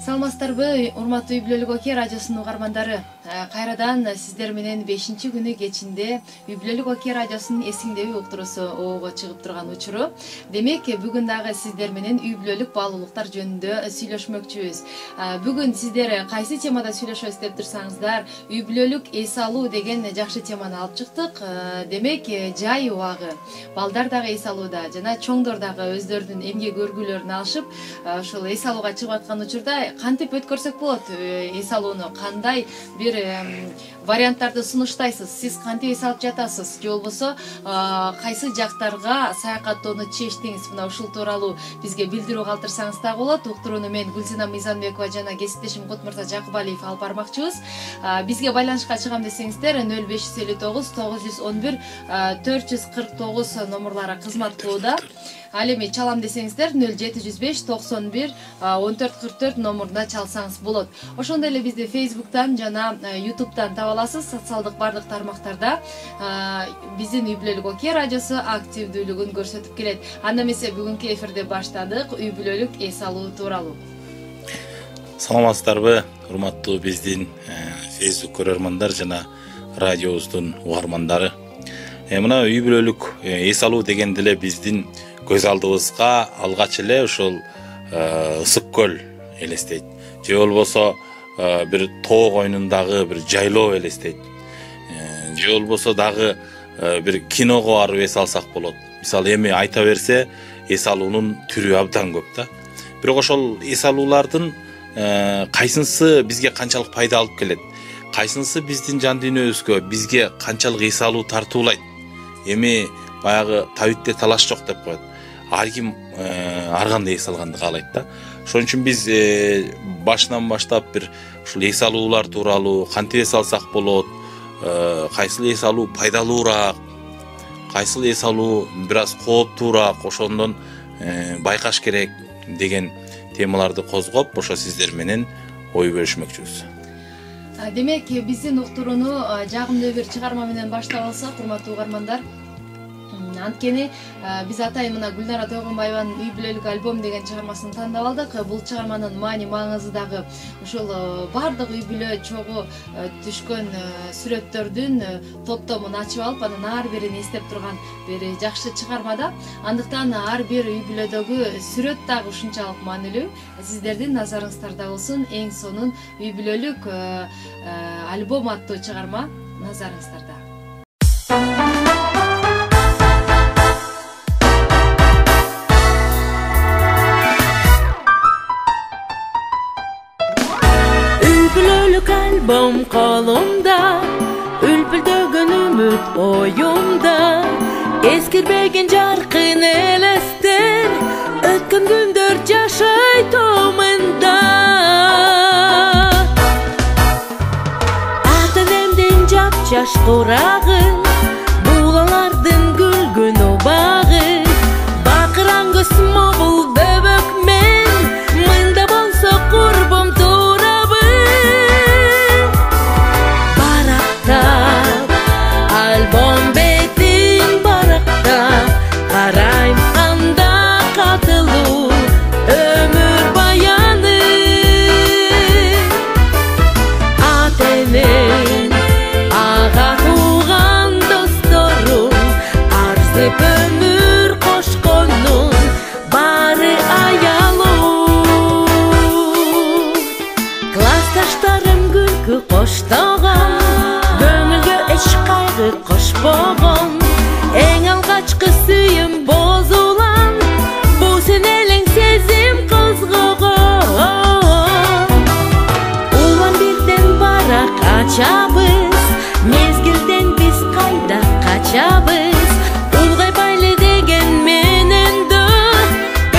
Саламатсыздарбы, урматтуу Үй бүлөлүк Оке радиосунун угармандары. Кайрадан сиздер менен 5-күнү кечинде Үй бүлөлүк Оке радиосунун эсиңдеби уктуруусу оого чыгып турган учуру. Демек, бүгүн дагы сиздер менен үй бүлөлүк баалуулуктар жөнүндө сүйлөшмөкчүбүз. Бүгүн сиздер кайсы темада сүйлөшөбүз деп турсаңыздар, үй бүлөлүк эс алуу деген жакшы теманы алып чыктык. Демек, жай убагы, балдар дагы эс алууда жана чоңдор дагы өздөрүнүн эмгек өргүлөрүн алышып, ошол эс алууга чыгып аткан учурда кантип өткөрсөк болот эс алууну, кандай бир варианттарды сунуштайсыз, сиз кантип эс алып жатасыз, же болбосо кайсы жактарга саякаттоону чечтиңиз, мына ушул тууралуу бизге билдирүү калтырсаңыз дагы болот. Уктурууну мен Гүлзина Мыйзамбекова жана кесиптешим Кутмурза Жакыбалиев алып бармакчыбыз. Бизге байланышка чыгам десеңиздер 0559 911 449 номурлары кызмат кылууда. Ал эми чалам десеңиздер 0705 91 1444 номуруна чалсаңыз болот. Ошондой эле бизди Facebook'тан жана YouTube'тан таба аласыз. Социалдык бардык тармактарда биздин Үй бүлөлүк Оке радиосу активдүүлүгүн көрсөтүп келет. Анда эмесе бүгүнкү эфирде баштадык үй бүлөлүк эс алуу тууралуу. Саламатсыздарбы, урматтуу биздин Facebook көрөрмандар жана радиобуздун угармандары. Мына үй бүлөлүк эс алуу дегенде эле биздин көз алдыбызга алгач эле ушул ысык көл элестейт. Же болбосо бир тоо койнундагы бир жайлоо элестейт. Же болбосо дагы бир киного барып эс алсак болот. Мисалы эми айта берсе эс алуунун түрү абдан көп да. Бирок ошол эс алуулардын кайсынысы бизге канчалык пайда алып келет? Кайсынысы биздин жан дүйнөбүзгө, бизге канчалык эс алуу тартуулайт? Эми баягы табитте талаш жок деп коет. Ар ким ар кандай эс алганды каалайт да. Ошон үчүн биз башынан баштап бир ушул эс алуулар тууралуу, кантип эс алсак болот, кайсыл эс алуу пайдалуураак, кайсыл эс алуу бир аз кооптуураак, ошондон байкаш керек деген темаларды козгоп, ошо сиздер менен ой бөлүшмөкчүбүз. Демек, биздин уктурууну жагымдуу бир чыгарма менен баштап алсак, урматтуу угармандар. Анткени биз атайын мына Гүлнара Тойгонбаеванын Үй бүлөлүк альбом деген чыгармасын тандап алдык. Бул чыгарманын маани маңызы дагы ушул бардык үй бүлө чогуу түшкөн сүрөттөрдүн топтомун ачып алып, анын ар бирин эстеп турган бир жакшы чыгарма да. Андыктан ар бир үй бүлөдөгү сүрөт дагы ушунчалык маанилүү. Сиздердин назарыңыздарда болсун. Эң сонун Үй бүлөлүк альбом аттуу чыгарма назарыңыздарда. Альбом колумда, үлпүлдөгөн үмүт оюмда, эскирбеген жаркын элестер, өткөн күндөр жашайт омында. Ата энемдин жап-жаш турагы, булалардын гүлгүн убагы, бакыран көз мобул бөбөк мен, мында болсо курбум альбом бетин барактап, карайм анда катылуу өмүр баяны. Ата энем, ага тууган досторум, арзып өмүр кошконун баары аялуу. Классташтарым күлкү коштогон, эч кайгы кошпогон, эң алгачкы сүйүм бозулан, бу сен элең сезим козгогон. Улам бирден барак ачабыз, мезгилден биз кайда качабыз, улгайбайлы деген менен да,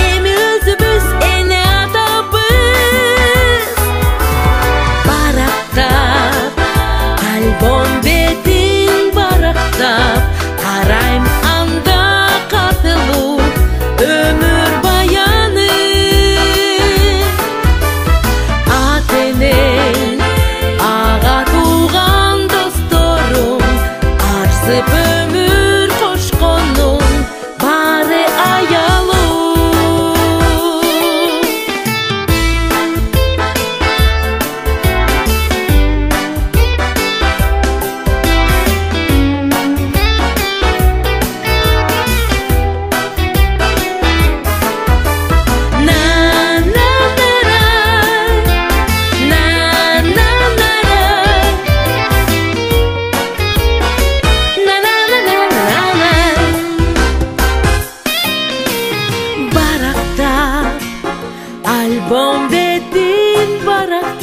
эми өзүбүз эне атабыз. Барактап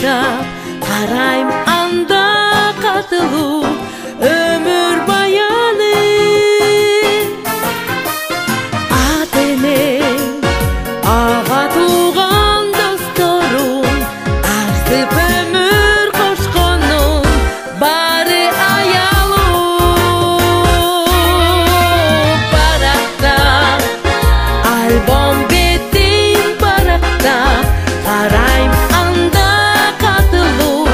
баракта карайм анда катылуу өмүр баяны ата энем ага тууган досторум арзып өмүр кошконум баары аялуу баракта альбом бетин баракта карайм анда катылуу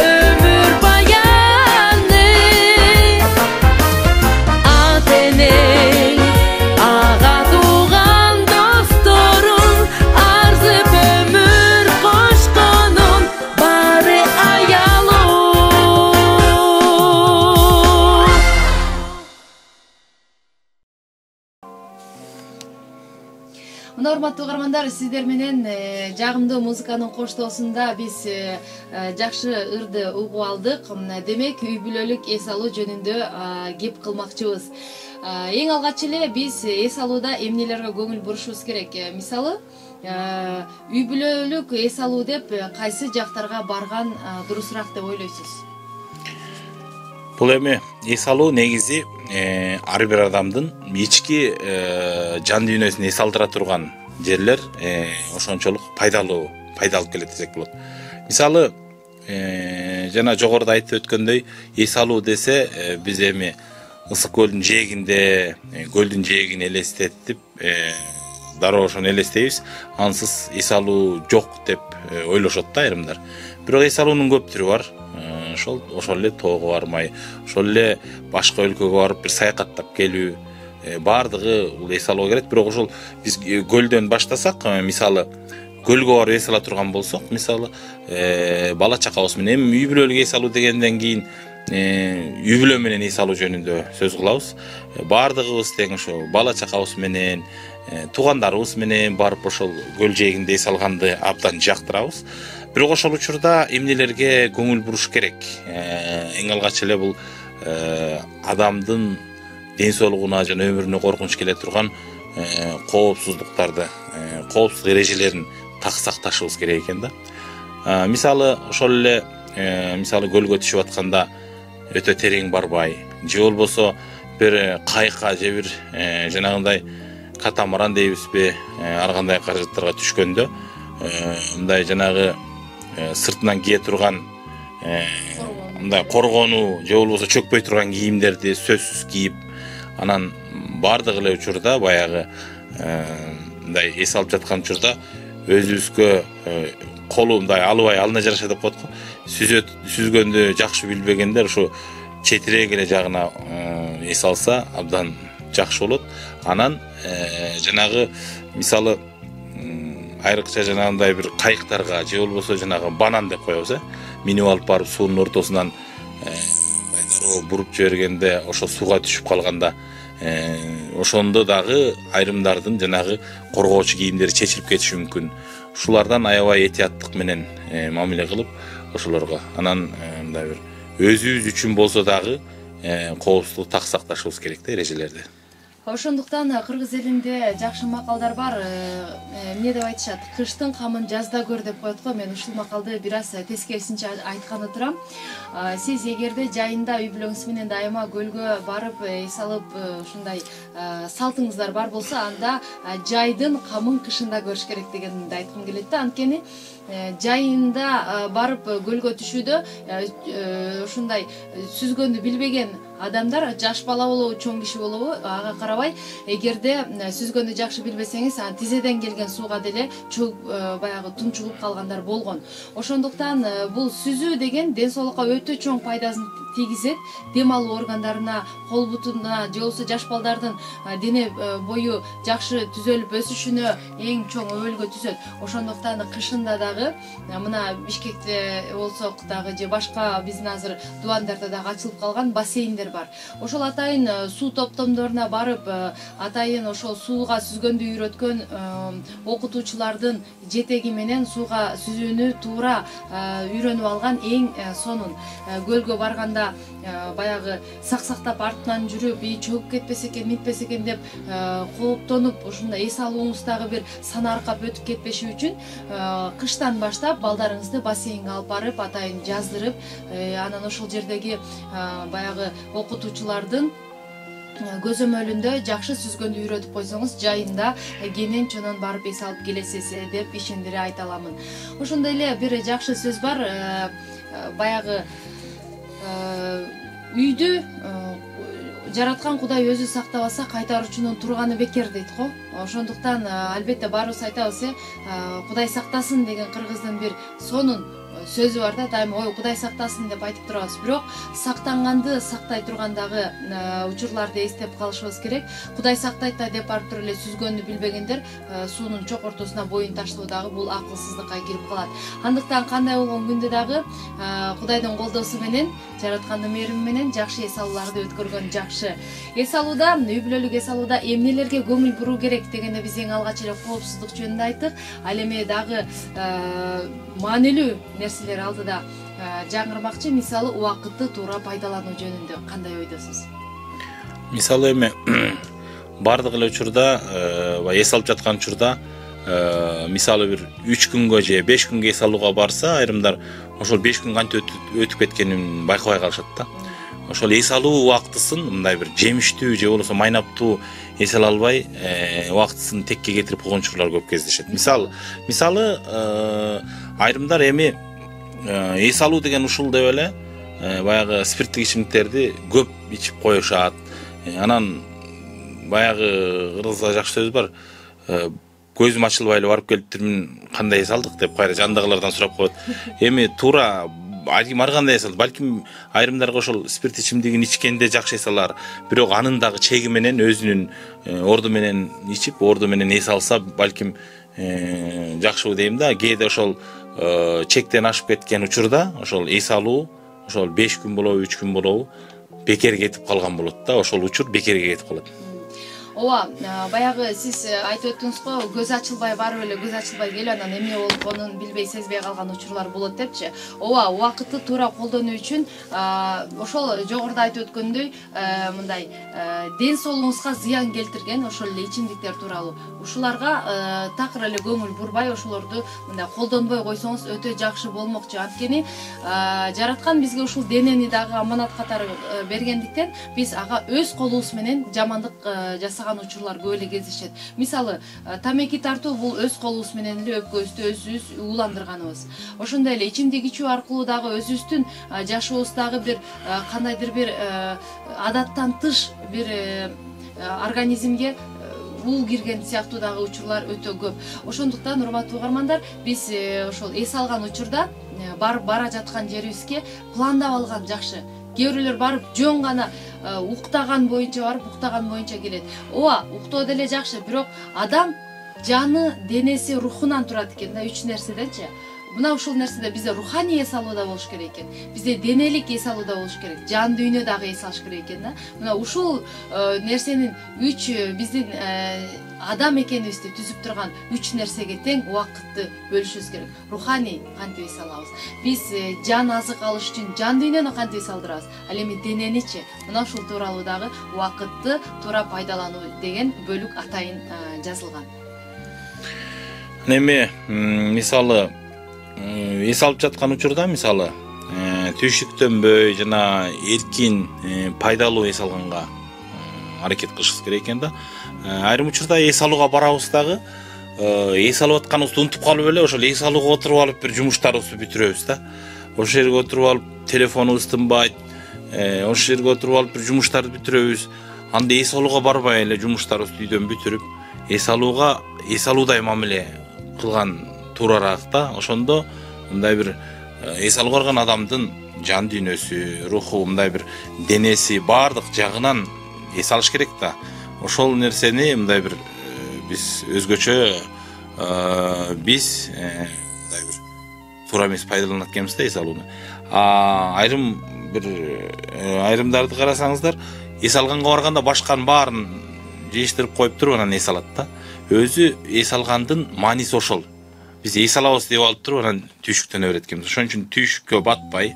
өмүр баяны ата энем ага тууган досторум арзып өмүр кошконум баары аялуу. Мына урматтуу угармандар, сиздер менен жагымдуу музыканын коштоосунда биз жакшы ырды угуп алдык. Демек, үй бүлөлүк эс алуу жөнүндө кеп кылмакчыбыз. Эң алгач эле биз эс алууда эмнелерге көңүл бурушубуз керек? Мисалы, үй бүлөлүк эс алуу деп кайсы жактарга барган дурусураак деп ойлойсуз? Бул эми эс алуу негизи ар бир адамдын ички жан дүйнөсүн эс алдыра турган жерлер ошончолук пайдалуу келет десек болот. Мисалы, жана жогоруда айтып өткөндөй, эс алуу десе биз эми ысык көлдүн жээгинде көлдүн жээгин элестетип дароо ошону элестейбиз. Ансыз эс алуу жок деп ойлошот да айрымдар. Бирок эс алуунун көп түрү бар. Ошол эле тоого бармай, ошол эле башка өлкөгө барып бир саякаттап келүү, баардыгы бул эс алууга кирет. Бирок ошол биз көлдөн баштасак, мисалы көлгө барып эс ала турган болсок, мисалы бала чакабыз менен, үй бүлөлүк эс алуу дегенден кийин үй бүлө менен эс алуу жөнүндө сөз кылабыз. Баардыгыбыз тең ошо бала чакабыз менен, туугандарыбыз менен барып ошол көл жээгинде эс алганды абдан жактырабыз. Бирок ошол учурда эмнелерге көңүл буруш керек? Эң алгач эле бул адамдын ден соолугуна жана өмүрүнө коркунуч келе турган коопсуздуктарды, коопсуздук эрежелерин так сакташыбыз керек экен да. Мисалы, ошол эле мисалы көлгө түшүп атканда өтө терең барбай, же болбосо бир кайыкка же бир жанагындай катамаран дейбизби, ар кандай каражаттарга түшкөндө мындай жанагы сыртынан кие турган мындай коргонуу же болбосо чөкпөй турган кийимдерди сөзсүз кийип, анан баардык эле учурда баягы мындай эс алып жаткан учурда өзүбүзгө колу мындай албай алына жараша деп коет го. Сүзгөндү жакшы билбегендер ушу четирээк эле жагына эс алса абдан жакшы болот. Анан жанагы мисалы айрыкча жанагындай бир кайыктарга же болбосо жанагы банан деп коебуз, минип алып барып суунун ортосунан буруп жибергенде ошо сууга түшүп калганда ошондо дагы айрымдардын жанагы коргоочу кийимдери чечилип кетиши мүмкүн. Ушулардан аябай этияттык менен мамиле кылып ошолорго, анан мындай бир өзүбүз үчүн болсо дагы коопсуздукту так сакташыбыз керек да эрежелерди. Ошондуктан кыргыз элинде жакшы макалдар бар. Эмне деп айтышат? Кыштын камын жазда көр деп коет го. Мен ушул макалды бир аз тескерисинче айтканы турам. Сиз эгерде жайында үй бүлөңүз менен дайыма көлгө барып эс алып ушундай салтыңыздар бар болсо, анда жайдын камын кышында көрүш керек дегенди айткым келет да. Анткени жайында барып көлгө түшүүдө ушундай сүзгөндү билбеген адамдар, жаш бала болобу, чоң киши болобу, ага карабай, эгерде сүзгөндү жакшы билбесеңиз, тизеден келген сууга деле баягы тунчугуп калгандар болгон. Ошондуктан бул сүзүү деген ден соолукка өтө чоң пайдасын тийгизет. Дем алуу органдарына, кол бутуна, же болбосо жаш балдардын дене бою жакшы түзөлүп өсүшүнө эң чоң өбөлгө түзөт. Ошондуктан кышында дагы мына Бишкекте болсок дагы же башка биздин азыр Дубандарда дагы ачылып калган бассейндер бар. Ошол атайын суу топтомдоруна барып, атайын ошол сууга сүзгөндү үйрөткөн окутуучулардын жетеги менен сууга сүзүүнү туура үйрөнүп алган эң сонун. Көлгө барганда баягы сактап артынан жүрүп, чөгүп кетпесе экен, митпесе экен деп кооптонуп, ушундай эс алууңуз дагы бир санааркап өтүп кетпеши үчүн кышта жаштан баштап балдарыңызды бассейнге алып барып, атайын жаздырып, анан ошол жердеги баягы окутуучулардын көзөмөлүндө жакшы сүзгөндү үйрөтүп койсоңуз, жайында кенен чонон барып эс алып келесиз деп ишендире айта аламын. Ошондой эле бир жакшы сөз бар, баягы үйдү жараткан Кудай өзү сактабаса, кайтаруучунун турганы бекер дейт го. Ошондуктан албетте баарыбыз айтабыз, Кудай сактасын деген кыргыздын бир сонун сөзү бар да, дайыма ой Кудай сактасын деп айтып турабыз. Бирок сактанганды сактай тургандагы учурларды эстеп калышыбыз керек. Кудай сактайт да деп барып туруп эле сүзгөндү билбегендер суунун чок ортосуна боюн таштоо дагы бул акылсыздыкка кирип калат. Андыктан кандай болгон күндө дагы Кудайдын колдоосу менен, жараткандын мээрими менен жакшы эс алууларды өткөргөн жакшы. Эс алууда, үй бүлөлүк эс алууда эмнелерге көңүл буруу керек дегенде биз эң алгач эле коопсуздук жөнүндө айттык. Ал эми дагы маанилүү нерселер алдыда жаңырмакчы, мисалы убакытты туура пайдалануу жөнүндө кандай ойдосуз? Мисалы эми бардык эле учурда, эс алып жаткан учурда, мисалы бир 3 күнгө же 5 күнгө эс алууга барса, айрымдар ошол 5 күн кантип өтүп кеткенин байкабай калышат да. Ошол эс алуу убактысын мындай бир жемиштүү же болбосо майнаптуу эс ала албай, убактысын текке кетирип койгон учурлар көп кездешет. Мисалы айрымдар эми эс алуу деген ушул деп эле баягы спирттик ичимдиктерди көп ичип коюшат. Анан баягы кыргызда жакшы сөз бар, көзүм ачылбай эле барып келиптирмин, кандай эс алдык деп кайра жандагылардан сурап коет. Эми туура ар кандай эс алды, балким айрымдарга ошол спирт ичимдигин ичкенде жакшы эс алар, бирок анын дагы чеги менен, өзүнүн орду менен ичип, орду менен эс алса, балким жакшыбы дейм да. Кээде ошол чектен ашып кеткен учурда ошол эс алуу ошол 5 күн болобу, 3 күн болобу бекер кетип калган болот да, ошол учур бекерге кетип калат. Ооба, баягы сиз айтып өттүңүз го, көз ачылбай барып эле, көз ачылбай келип анан эмне болгонун билбей, сезбей калган учурлар болот депчи. Ооба, убакытты туура колдонуу үчүн ошол жогоруда айтып өткөндөй, мындай ден соолугуңузга зыян келтирген ошол эле ичимдиктер тууралуу ушуларга такыр эле көңүл бурбай, ошолорду мындай колдонбой койсоңуз өтө жакшы болмокчу. Анткени жараткан бизге ушул денени дагы аманат катары бергендиктен биз ага өз колубуз менен жамандык жасаган учурлар көп эле кездешет. Мисалы, тамеки тартуу бул өз колубуз менен эле өпкөбүздү өзүбүз ууландырганыбыз. Ошондой эле ичимдик ичүү аркылуу дагы өзүбүздүн жашообуздагы бир кандайдыр бир адаттан тыш бир организмге бул кирген сыяктуу дагы учурлар өтө көп. Ошондуктан урматтуу угармандар, биз ошол эс алган учурда бара жаткан жерибизге пландап алган жакшы. Кээ бирөөлөр барып жөн гана уктаган боюнча барып, уктаган боюнча келет. Ооба, уктоо деле жакшы, бирок адам жаны, денеси, рухунан турат экен да, 3 нерседенчи. Мына ушул нерседе бизде руханий эс алууда болуш керек экен. Бизде денелик эс алууда болуш керек. Жан дүйнө дагы эс алыш керек экен да. Мына ушул нерсенин 3 биздин адам экенибизди түзүп турган 3 нерсеге тең убакытты бөлүшүбүз керек. Руханий кантип эс алабыз? Биз жан азык алыш үчүн жан дүйнөнү кантип эс алдырабыз? Ал эми дененичи? Мына ушул тууралуу дагы убакытты туура пайдалануу деген бөлүк атайын жазылган. Эми мисалы эс алып жаткан учурда, мисалы түйшүктөнбөй жана эркин пайдалуу эс алганга аракет кылышыбыз керек экен да. Айрым учурда эс алууга барабыз дагы, эс алып атканыбызды унутуп калып эле ошол эс алууга отуруп алып бир жумуштарыбызды бүтүрөбүз да. Ошол жерге отуруп алып телефонубуз тынбайт, ошол жерге отуруп алып бир жумуштарды бүтүрөбүз. Анда эс алууга барбай эле жумуштарыбызды үйдөн бүтүрүп, эс алуудай мамиле кылган туурараак да. Ошондо мындай бир эс алууга барган адамдын жан дүйнөсү, руху, мындай бир денеси баардык жагынан эс алыш керек да. Ошол нерсени мындай бир биз өзгөчө биз мындай бир туура эмес пайдаланат экенбиз да эс алууну. Айрымдарды карасаңыздар, эс алганга барганда башканын баарын жыйыштырып коюп туруп анан эс алат да. Өзү эс алгандын мааниси ошол. Биз эс алабыз деп алып туруп анан түйшүктөнө берет экенбиз. Ошон үчүн түйшүккө батпай,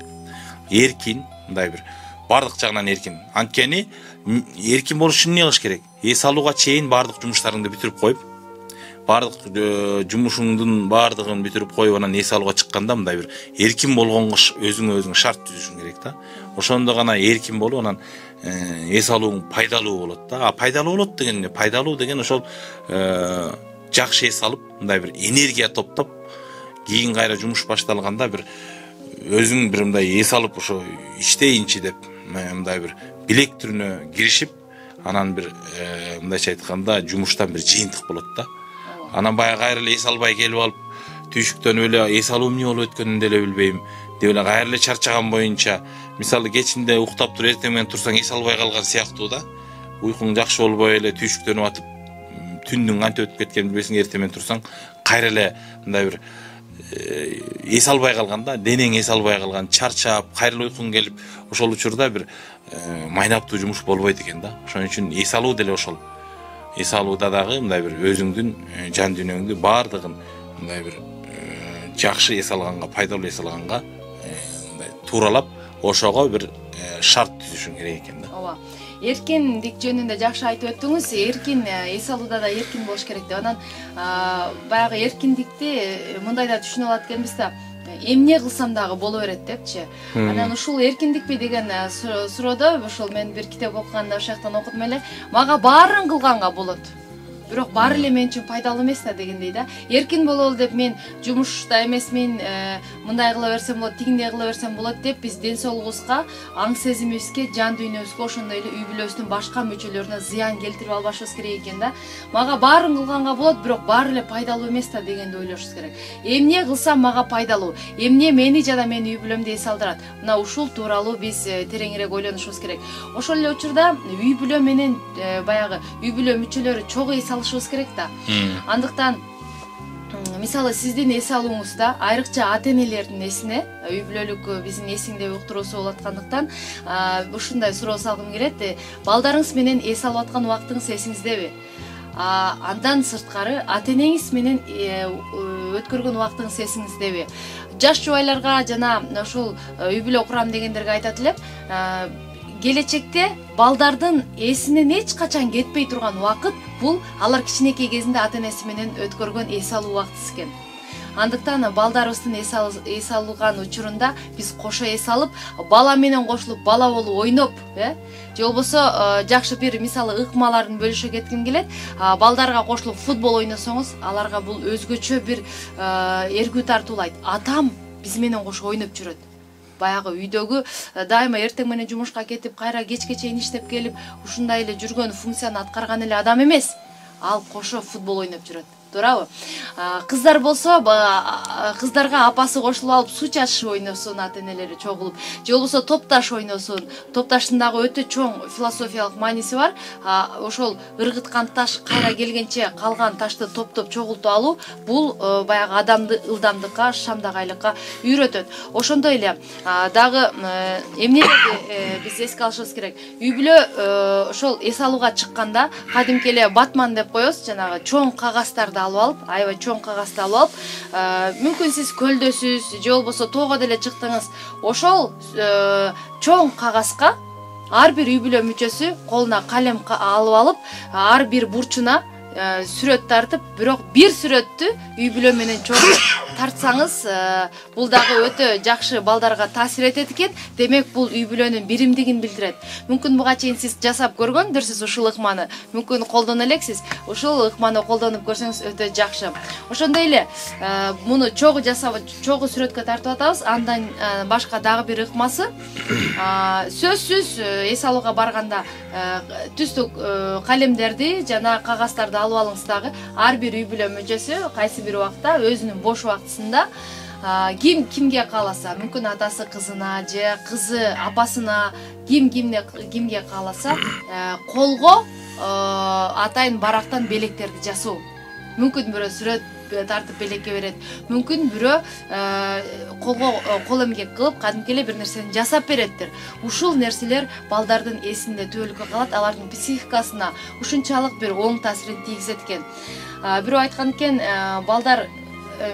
эркин, мындай бир баардык жагынан эркин. Анткени эркин болуш үчүн эмне кылыш керек? Эс алууга чейин баардык жумуштарыңды бүтүрүп коюп, бардык жумушуңдун бардыгын бүтүрүп коюп анан эс алууга чыкканда мындай бир эркин болгонго өзүң шарт түзүшүң керек да. Ошондо гана эркин болуп анан эс алууң пайдалуу болот да. А пайдалуу болот деген ошол жакшы эс алып мындай бир энергия топтоп кийин кайра жумуш башталганда бир өзүң бир мындай эс алып ошо иштейинчи деп мындай бир билек түрүнө киришип анан бир мындайча айтканда жумуштан бир жыйынтык болот да. Анан баягы кайра эле эс албай келип алып түйшүктөнүп эле эс алуу эмне болуп өткөнүн деле билбейм деп эле кайра эле чарчаган боюнча мисалы кечинде уктап туруп эртең менен турсаң эс албай калган сыяктуу да. Уйкуң жакшы болбой эле түйшүктөнүп атып түндүн кантип өтүп кеткенин билбесиң, эртең менен турсаң кайра эле мындай бир эс албай калган да, денең эс албай калган, чарчап, кайра эле уйкуң келип, ошол учурда бир майнаптуу жумуш болбойт экен да. Ошон үчүн эс алуу деле ошол. Эс алууда дагы мындай бир өзүңдүн жан дүйнөңдү бардыгын мындай бир жакшы эс алганга, пайдалуу эс алганга мындай тууралап, ошого бир шарт түзүшүң керек экен да. Ооба. Эркиндик жөнүндө жакшы айтып өттүңүз. Эркин эс алууда да эркин болуш керек деп. Анан баягы эркиндикти мындай да түшүнүп алат экенбиз да. Эмне кылсам дагы боло берет депчи. Анан ушул эркиндикпи деген суроодо ошол мен бир китеп окуганда ошол жактан окудум эле. Мага баарын кылганга болот. Бирок баары эле мен үчүн пайдалуу эмес да дегендей да. Эркин бололу деп мен жумушта эмесмин, мындай кыла берсем болот, тигиндей кыла берсем болот деп биз ден соолугубузга, аң сезимибизге, жан дүйнөбүзгө, ошондой эле үй бүлөбүздүн башка мүчөлөрүнө зыян келтирип албашыбыз керек экен да. Мага баарын кылганга болот, бирок баары эле пайдалуу эмес да дегенди ойлошубуз керек. Эмне кылсам мага пайдалуу? Эмне мени жана менин үй бүлөмдү эс алдырат? Мына ушул тууралуу биз тереңирээк ойлонушубуз керек. Ошол эле учурда үй бүлө менен баягы үй бүлө мүчөлөрү чогуу эс алышыбыз керек да. Андыктан мисалы сиздин эс алууңузда айрыкча ата-энелердин эсине, үй бүлөлүк биздин эсиңдеби уктуруусу болуп аткандыктан ушундай суроо салгым келет. Балдарыңыз менен эс алып аткан убактыңыз эсиңиздеби? Андан сырткары ата-энеңиз менен өткөргөн убактыңыз эсиңиздеби? Жаш жубайларга жана ошол үй бүлө курам дегендерге айтат элем, келечекте балдардын эсинен эч качан кетпей турган убакыт бул алар кичинекей кезинде ата-энеси менен өткөргөн эс алуу убактысы экен. Андыктан балдарыбыздын эс алган учурунда биз кошо эс алып, бала менен кошулуп, бала болуп ойноп, же болбосо жакшы бир мисалы ыкмаларын бөлүшө кетким келет. Балдарга кошулуп футбол ойносоңуз, аларга бул өзгөчө бир эргүү тартуулайт. Атам биз менен кошо ойноп жүрөт. Баягы үйдөгү дайыма эртең менен жумушка кетип, кайра кечке чейин иштеп келип, ушундай эле жүргөн функцияны аткарган эле адам эмес. Ал кошо футбол ойноп жүрөт. Туурабы? Кыздар болсо, кыздарга апасы кошулуп алып суу чачышып ойносун, ата-энелери чогулуп, же болбосо топташ ойносун. Топташтын дагы өтө чоң философиялык мааниси бар. Ошол ыргыткан таш кайра келгенче калган ташты топтоп чогултуп алуу, бул баягы адамды ылдамдыкка, шамдагайлыкка үйрөтөт. Ошондой эле дагы эмнелерди биз эске алышыбыз керек. Үй бүлө ошол эс алууга чыкканда кадимки эле батман деп коебуз, жанагы чоң кагаздарды алып алып, аябай чоң кагазды алып алып, мүмкүн сиз көлдөсүз, же болбосо тоого деле чыктыңыз. Ошол чоң кагазга ар бир үй бүлө мүчөсү колуна калем алып алып, ар бир бурчуна сүрөт тартып, бирок бир сүрөттү үй бүлө менен чогуу тартсаңыз, бул дагы өтө жакшы балдарга таасир этет экен. Демек, бул үй бүлөнүн биримдигин билдирет. Мүмкүн буга чейин сиз жасап көргөндүрсүз ушул ыкманы. Мүмкүн колдоно элексиз. Ушул ыкманы колдонуп көрсөңүз өтө жакшы. Ошондой эле муну чогуу жасап, чогуу сүрөткө тартып атабыз. Андан башка дагы бир ыкмасы, сөзсүз эс алууга барганда түстүк калемдерди жана кагаздарды алып алыңыз дагы. Ар бир үй бүлө мүчөсү кайсы бир убакта өзүнүн бош убактысында кимге кааласа, мүмкүн атасы кызына же кызы апасына, кимге кааласа, колго атайын барактан белектерди жасоо. Мүмкүн бирөө сүрөт тартып белекке берет. Мүмкүн бирөө кол эмгек кылып, кадимки эле бир нерсени жасап береттир. Ушул нерселер балдардын эсинде түбөлүккө калат, алардын психикасына ушунчалык бир оң таасирин тийгизет экен. Бирөө айткан экен, балдар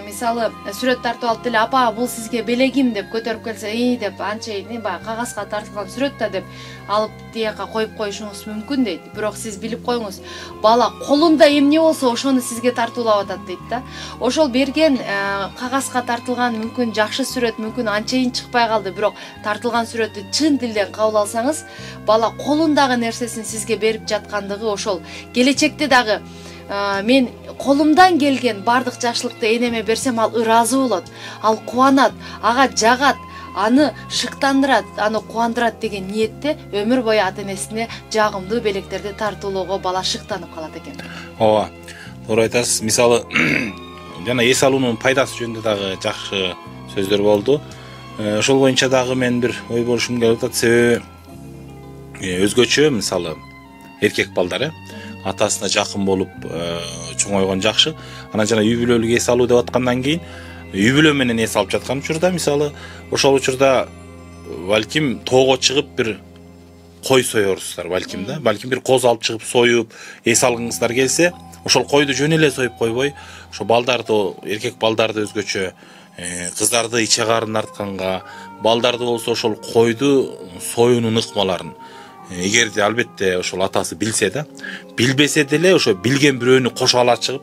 мисалы сүрөт тартып алып деле апа бул сизге белегим деп көтөрүп келсе деп анчейин баягы кагазга тартылган сүрөт да деп алып тияка коюп коюшуңуз мүмкүн дейт. Бирок сиз билип коюңуз, бала колунда эмне болсо ошону сизге тартуулап атат дейт да. Ошол берген кагазга тартылган мүмкүн жакшы сүрөт мүмкүн анчейин чыкпай калды, бирок тартылган сүрөттү чын дилден кабыл алсаңыз, бала колундагы нерсесин сизге берип жаткандыгы ошол. Келечекте дагы мен колумдан келген бардык жакшылыкты энеме берсем ал ыраазы болот, ал кубанат, ага жагат, аны шыктандырат, аны кубандырат деген ниетте өмүр бою ата энесине жагымдуу белектерди тартуулоого бала шыктанып калат экен. Ооба, туура айтасыз. Мисалы жана эс алуунун пайдасы жөнүндө дагы жакшы сөздөр болду. Ошол боюнча дагы мен бир ой болушум келип атат. Себеби өзгөчө мисалы эркек балдар атасына жакын болуп чоңойгон жакшы. Анан жана үй бүлөлүк эс алуу деп аткандан кийин үй бүлө менен эс алып жаткан учурда мисалы ошол учурда балким тоого чыгып бир кой соёрсуздар балким да. Балким бир коз алып чыгып союп эс алгыңыздар келсе, ошол койду жөн эле союп койбой, ошо балдарды, эркек балдарды өзгөчө кыздарды иче карын артканга, балдарды болсо ошол койду союунун ыкмаларын эгерде албетте ошол атасы билсе да, билбесе деле ошо билген бирөөнү кошо ала чыгып,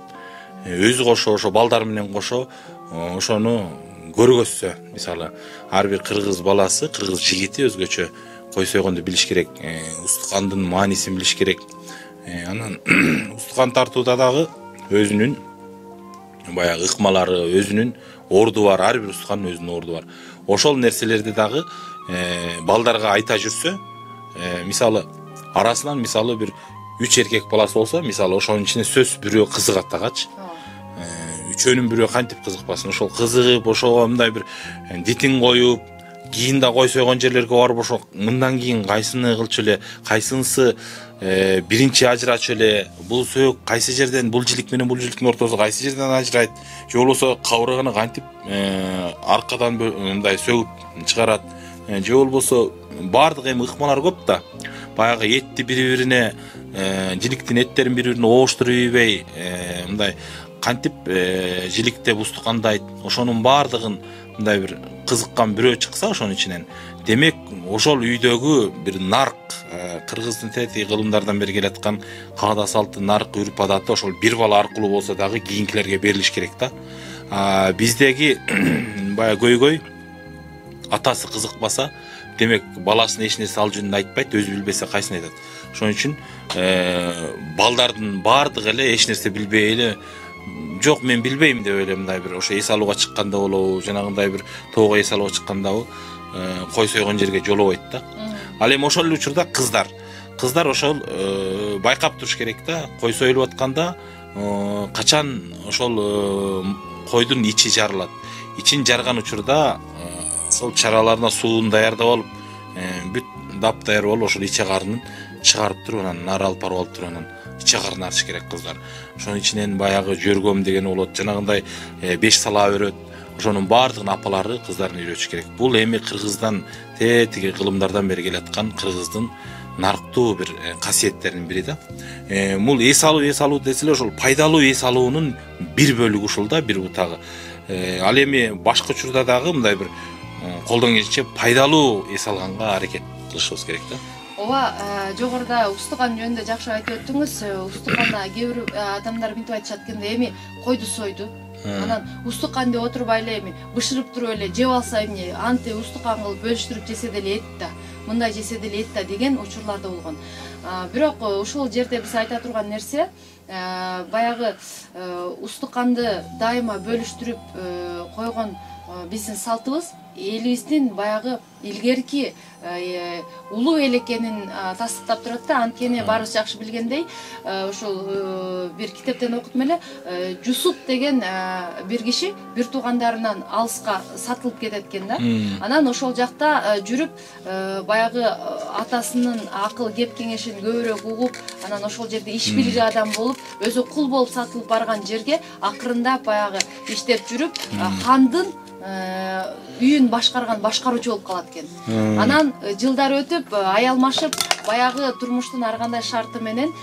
өзү кошо ошо балдар менен кошо ошону көргөзсө, мисалы ар бир кыргыз баласы, кыргыз жигити өзгөчө кой сойгонду билиш керек, устукандын маанисин билиш керек. Анан устукан тартууда дагы өзүнүн баягы ыкмалары, өзүнүн орду бар, ар бир устукандын өзүнүн орду бар. Ошол нерселерди дагы балдарга айта жүрсө, мисалы арасынан мисалы бир 3 эркек баласы болсо, мисалы ошонун ичине сөз бирөө кызыгат дагычы. Үчөөнүн бирөө кантип кызыкпасын, ошол кызыгып, ошого мындай бир дитин коюп, кийин да кой сойгон жерлерге барып ошо мындан кийин кайсыны кылчу эле, кайсынысы биринчи ажырачу эле, бул сөөк кайсы жерден, бул жилик менен бул жиликтин ортосу кайсы жерден ажырайт, же болбосо кабырганы кантип аркадан мындай сөгүп чыгарат, же болбосо бардык эми ыкмалар көп да. Баягы этти бири-бирине, жиликтин эттерин бири-бирине ооштуруп ийбей, мындай кантип жиликтеп устукандайт, ошонун бардыгын мындай бир кызыккан бирөө чыкса ошонун ичинен, демек ошол үйдөгү бир нарк, кыргыздын тети кылымдардан бери келаткан каада салты, нарк, үрп адаты ошол бир бала аркылуу болсо дагы кийинкилерге берилиш керек да. Биздеги баягы көйгөй атасы кызыкпаса, демек баласын эч нерсе ал жөнүндө айтпайт, өзү билбесе кайсын айтат. Ошон үчүн балдардын бардыгы эле эч нерсе билбей эле, жок мен билбейм деп эле мындай бир ошо эс алууга чыкканда болобу, жанагындай бир тоого эс алууга чыккандабы кой сойгон жерге жолобойт да. Ал эми ошол эле учурда кыздар ошол байкап туруш керек да, кой союлуп атканда качан ошол койдун ичи жарылат. Ичин жарган учурда ошол чараларына суун даярдап алып, бүт дап даяр болуп ошол иче карынын чыгарып туруп, анан нары алып барып туруп, анан иче карын артыш керек кыздар. Ошонун ичинен баягы жөргөм деген болот, жанагындай 5 сала өрөт. Ошонун бардыгын апалары кыздарын үйрөтүш керек. Бул эми кыргыздан тетиги кылымдардан бери келаткан кыргыздын нарктуу бир касиеттеринин бири да. Бул эс алуу деселе ошол пайдалуу эс алуунун бир бөлүгү ушул да, бир бутагы. Ал эми башка учурда дагы мындай бир колдон келишинче пайдалуу эс алганга аракет кылышыбыз керек да. Ооба, жогоруда устукан жөнүндө жакшы айтып өттүңүз. Устуканда кээ бир адамдар мынтип айтышат экен, эми койду сойду. Анан устукан деп отурбай эле эми бышырып туруп эле жеп алса эмне, анты устукан кылып бөлүштүрүп жесе деле эт да, мындай жесе деле эт да деген учурлар да болгон. Бирок ушул жерде биз айта турган нерсе, баягы устуканды дайыма бөлүштүрүп койгон биздин салтыбыз элибиздин баягы илгерки улуу эл экенин тастыктап турат да. Анткени баарыбыз жакшы билгендей, ошол бир китептен окутум эле, Жусуп деген бир киши бир туугандарынан алыска сатылып кетет экен да. Анан ошол жакта жүрүп, баягы атасынын акыл кеп кеңешин көбүрөөк угуп, анан ошол жерде иш билги адам болуп, өзү кул болуп сатылып барган жерге акырындап баягы иштеп жүрүп, хандын үйүн башкарган башкаруучу болуп калат экен. Анан жылдар өтүп, аялмашып, баягы турмуштун ар кандай шарты менен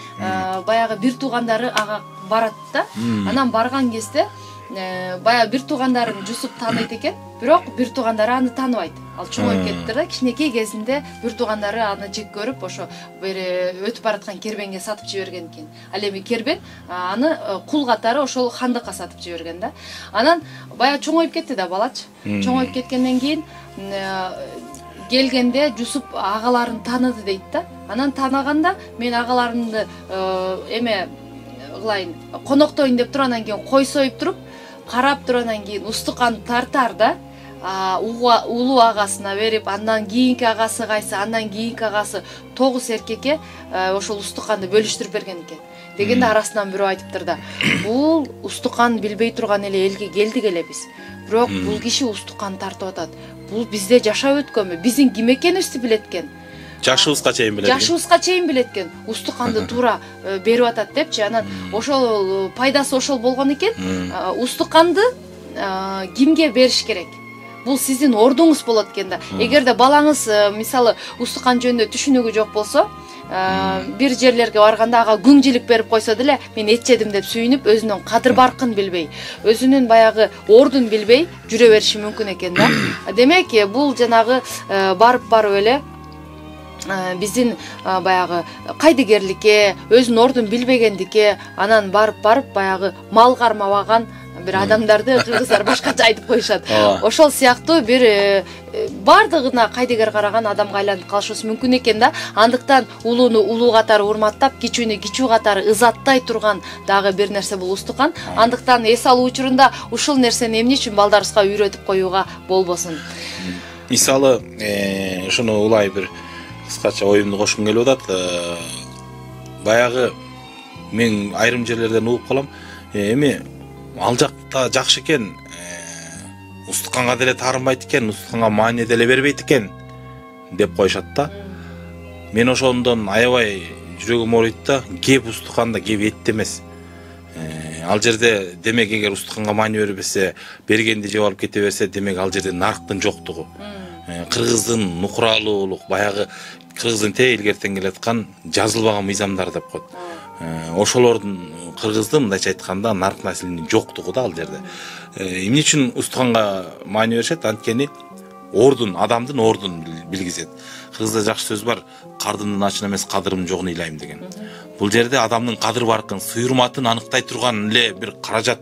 баягы бир туугандары ага барат да. Анан барган кезде баягы бир туугандарын Жусуп тааныйт экен, бирок бир туугандары аны тааныбайт. Ал чоңоюп кеттир да, кичинекей кезинде бир туугандары аны жек көрүп, ошо бир өтүп бараткан кербенге сатып жиберген экен. Ал эми кербен аны кул катары ошол хандыкка сатып жиберген да. Анан баягы чоңоюп кетти да балачы. Чоңоюп кеткенден кийин келгенде Жусуп агаларын тааныды дейт да. Анан таанаганда мен агаларымды эме кылайын, коноктоюн деп туруп анан кийин кой союп туруп, карап туруп анан кийин устуканды тартар да. Улуу агасына берип, андан кийинки агасы кайсы, андан кийинки агасы 9 эркекке ошол устуканды бөлүштүрүп берген экен. Дегенде арасынан бирөө айтыптыр да, бул устукан билбей турган эле элге келдик эле биз. Бирок бул киши устукан тартып атат. Бул бизде жашап өткөнбү? Биздин ким экенибизди билет экен. Жашыбызга чейин билет. Жашыбызга чейин билет экен. Устуканды туура берип атат депчи. Анан ошол пайдасы ошол болгон экен. Устуканды кимге бериш керек? Бул сиздин ордуңуз болот экен да. Эгерде балаңыз мисалы устукан жөнүндө түшүнүгү жок болсо, бир жерлерге барганда ага күңжилик берип койсо деле, мен эт жедим деп сүйүнүп, өзүнүн кадыр баркын билбей, өзүнүн баягы ордун билбей жүрө бериши мүмкүн экен да. Демек, бул жанагы барып эле биздин баягы кайдыгерликке, өзүнүн ордун билбегендикке, анан барып баягы мал кармабаган бир адамдарды кыргыздар башкача айтып коюшат. Ошол сыяктуу бир бардыгына кайдыгер караган адамга айланып калышыбыз мүмкүн экен да. Андыктан улууну улуу катары урматтап, кичүүнү кичүү катары ызаттай турган дагы бир нерсе бул устукан. Андыктан эс алуу учурунда ушул нерсени эмне үчүн балдарыбызга үйрөтүп коюуга болбосун. Мисалы, ушуну улай бир кыскача оюмду кошкум келип атат. Баягы мен айрым жерлерден угуп калам. Эми ал жакта жакшы экен, устуканга деле таарынбайт экен, устуканга маани деле бербейт экен деп коюшат да. Мен ошондон аябай жүрөгүм ооруйт да. Кеп устуканда, кеп этте эмес. Ал жерде демек эгер устуканга маани бербесе, бергенди жеп алып кете берсе, демек ал жерде нарктын жоктугу. Кыргыздын нукуралуулук, баягы кыргыздын илгертен келаткан жазылбаган мыйзамдар деп коет. Ошолордун кыргыздын мындайча айтканда нарк населенин жоктугу да ал жерде. Эмне үчүн устуканга маани беришет? Анткени ордун, адамдын ордун билгизет. Кыргызда жакшы сөз бар, кардымдын ачын эмес, кадырымдын жогун ыйлайм деген. Бул жерде адамдын кадыр баркын, сый-урматын аныктай турган эле бир каражат.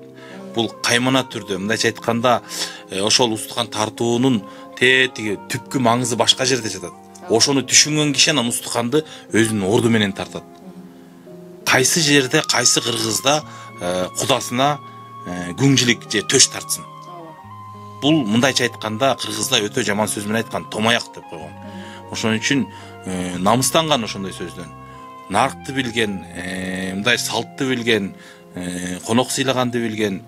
Бул каймана түрдө, мындайча айтканда, ошол устукан тартуунун тетиги түпкү маңызы башка жерде жатат. Ошону түшүнгөн киши анан устуканды өзүнүн орду менен тартат. Кайсы жерде, кайсы кыргызда кудасына күңжилик же төш тартсын. Бул мындайча айтканда кыргызда өтө жаман сөз менен айткан томаяк деп койгон. Ошон үчүн намыстанган ошондой сөздөн. Наркты билген, мындай салтты билген, конок сыйлаганды билген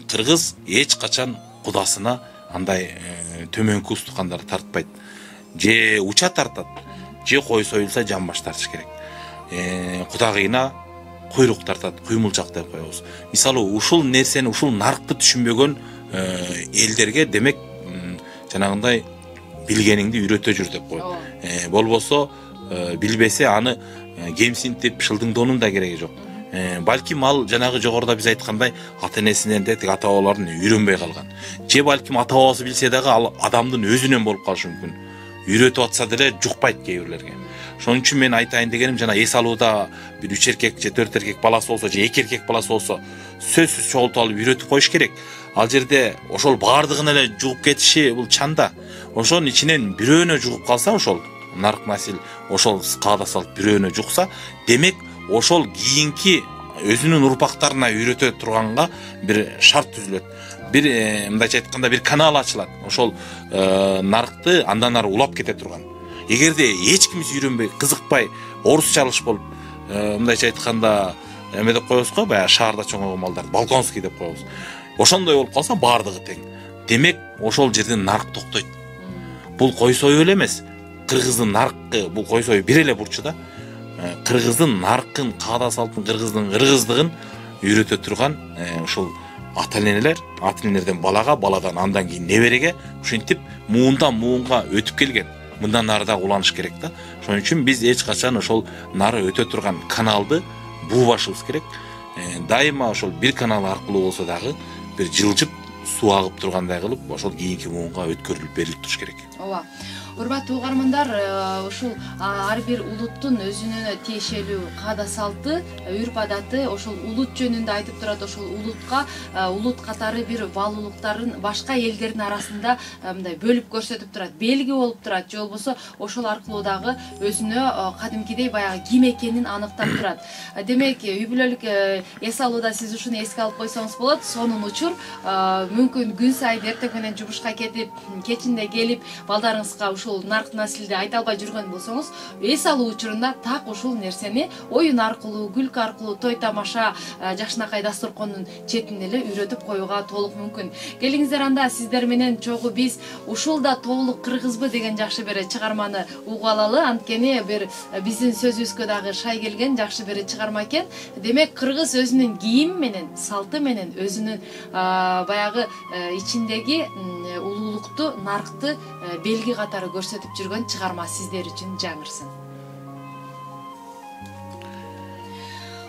кыргыз эч качан кудасына андай төмөнкү устукандар тартпайт. Же уча тартат, же кой союлса жамбаш тартыш керек. Кудагыйна куйрук тартат, куймулчак деп коебуз. Мисалы, ушул нерсени, ушул наркты түшүнбөгөн элдерге демек жанагындай билгениңди үйрөтө жүр деп коет. Болбосо билбесе аны кемсинтип шылдыңдоонун да кереги жок. Балким ал жанагы жогоруда биз айткандай ата-энесинен де ата бабаларынан үйрөнбөй калган. Же балким ата бабасы билсе дагы ал адамдын өзүнөн болуп калышы мүмкүн. Үйрөтүп атса деле жукпайт кээ бирлерге. Ошон үчүн мен айтайын дегеним, жана эс алууда бир 3 эркек же 4 эркек баласы болсо, же 2 эркек баласы болсо, сөзсүз чогултуп алып үйрөтүп коюш керек. Ал жерде ошол баардыгын эле жугуп кетиши бул чанда. Ошонун ичинен бирөөнө жугуп калса, ошол нарк насил ошол каада салт бирөөнө жукса, демек ошол кийинки өзүнүн урпактарына үйрөтө турганга бир шарт түзүлөт. Бир мындайча айтканда бир канал ачылат. Ошол наркты андан ары улап кете турган. Эгерде эч ким үйрөнбөй, кызыкпай, орусчалыш болуп, мындайча айтканда эме деп коебуз го, баягы шаарда чоңойгон балдар, балконский деп коебуз. Ошондой болуп калса, баардыгы тең. Демек, ошол жерден нарк токтойт. Бул кой союу эле эмес. Кыргыздын наркы, бул кой союу бир эле бурчу да. Кыргыздын наркын, каада салтын, кыргыздын кыргыздыгын үйрөтө турган ушул ата-энелер, ата-энелерден балага, баладан андан кийин небереге ушинтип муундан муунга өтүп келген. Мындан нары да уланыш керек да. Ошон үчүн биз эч качан ошол нары өтө турган каналды буубашыбыз керек. Дайыма ошол бир канал аркылуу болсо дагы бир жылжып суу агып тургандай кылып ошол кийинки муунга өткөрүлүп берилип туруш керек. Ооба. Урматтуу угармандар, ушул ар бир улуттун өзүнө тиешелүү каада салты, үрп адаты ошол улут жөнүндө айтып турат. Ошол улутка улут катары бир баалуулуктарын башка элдердин арасында мындай бөлүп көрсөтүп турат, белги болуп турат. Же болбосо ошол аркылуу дагы өзүнө кадимкидей баягы ким экенин аныктап турат. Демек, үй бүлөлүк эс алууда сиз ушуну эске алып койсоңуз болот. Сонун учур мүмкүн күн сайын эртең менен жумушка кетип, кечинде келип, балдарыңызга ушул нарк наслде айта албай жүргөн болсоңуз, эс алуу учурунда так ушул нерсени оюн аркылуу, күлкү аркылуу, той тамаша, жакшынакай дасторкондун четинде эле үйрөтүп коюуга толук мүмкүн. Келиңиздер, анда сиздер менен чогуу биз ушул да тоолук кыргызбы деген жакшы бир чыгарманы угуп алалы. Анткени бир биздин сөзүбүзгө дагы шай келген жакшы бир чыгарма экен. Демек, кыргыз өзүнүн кийими менен, салты менен, өзүнүн баягы ичиндеги улуулукту, наркты белги катары көрсөтүп жүргөн чыгарма сиздер үчүн жаңырсын.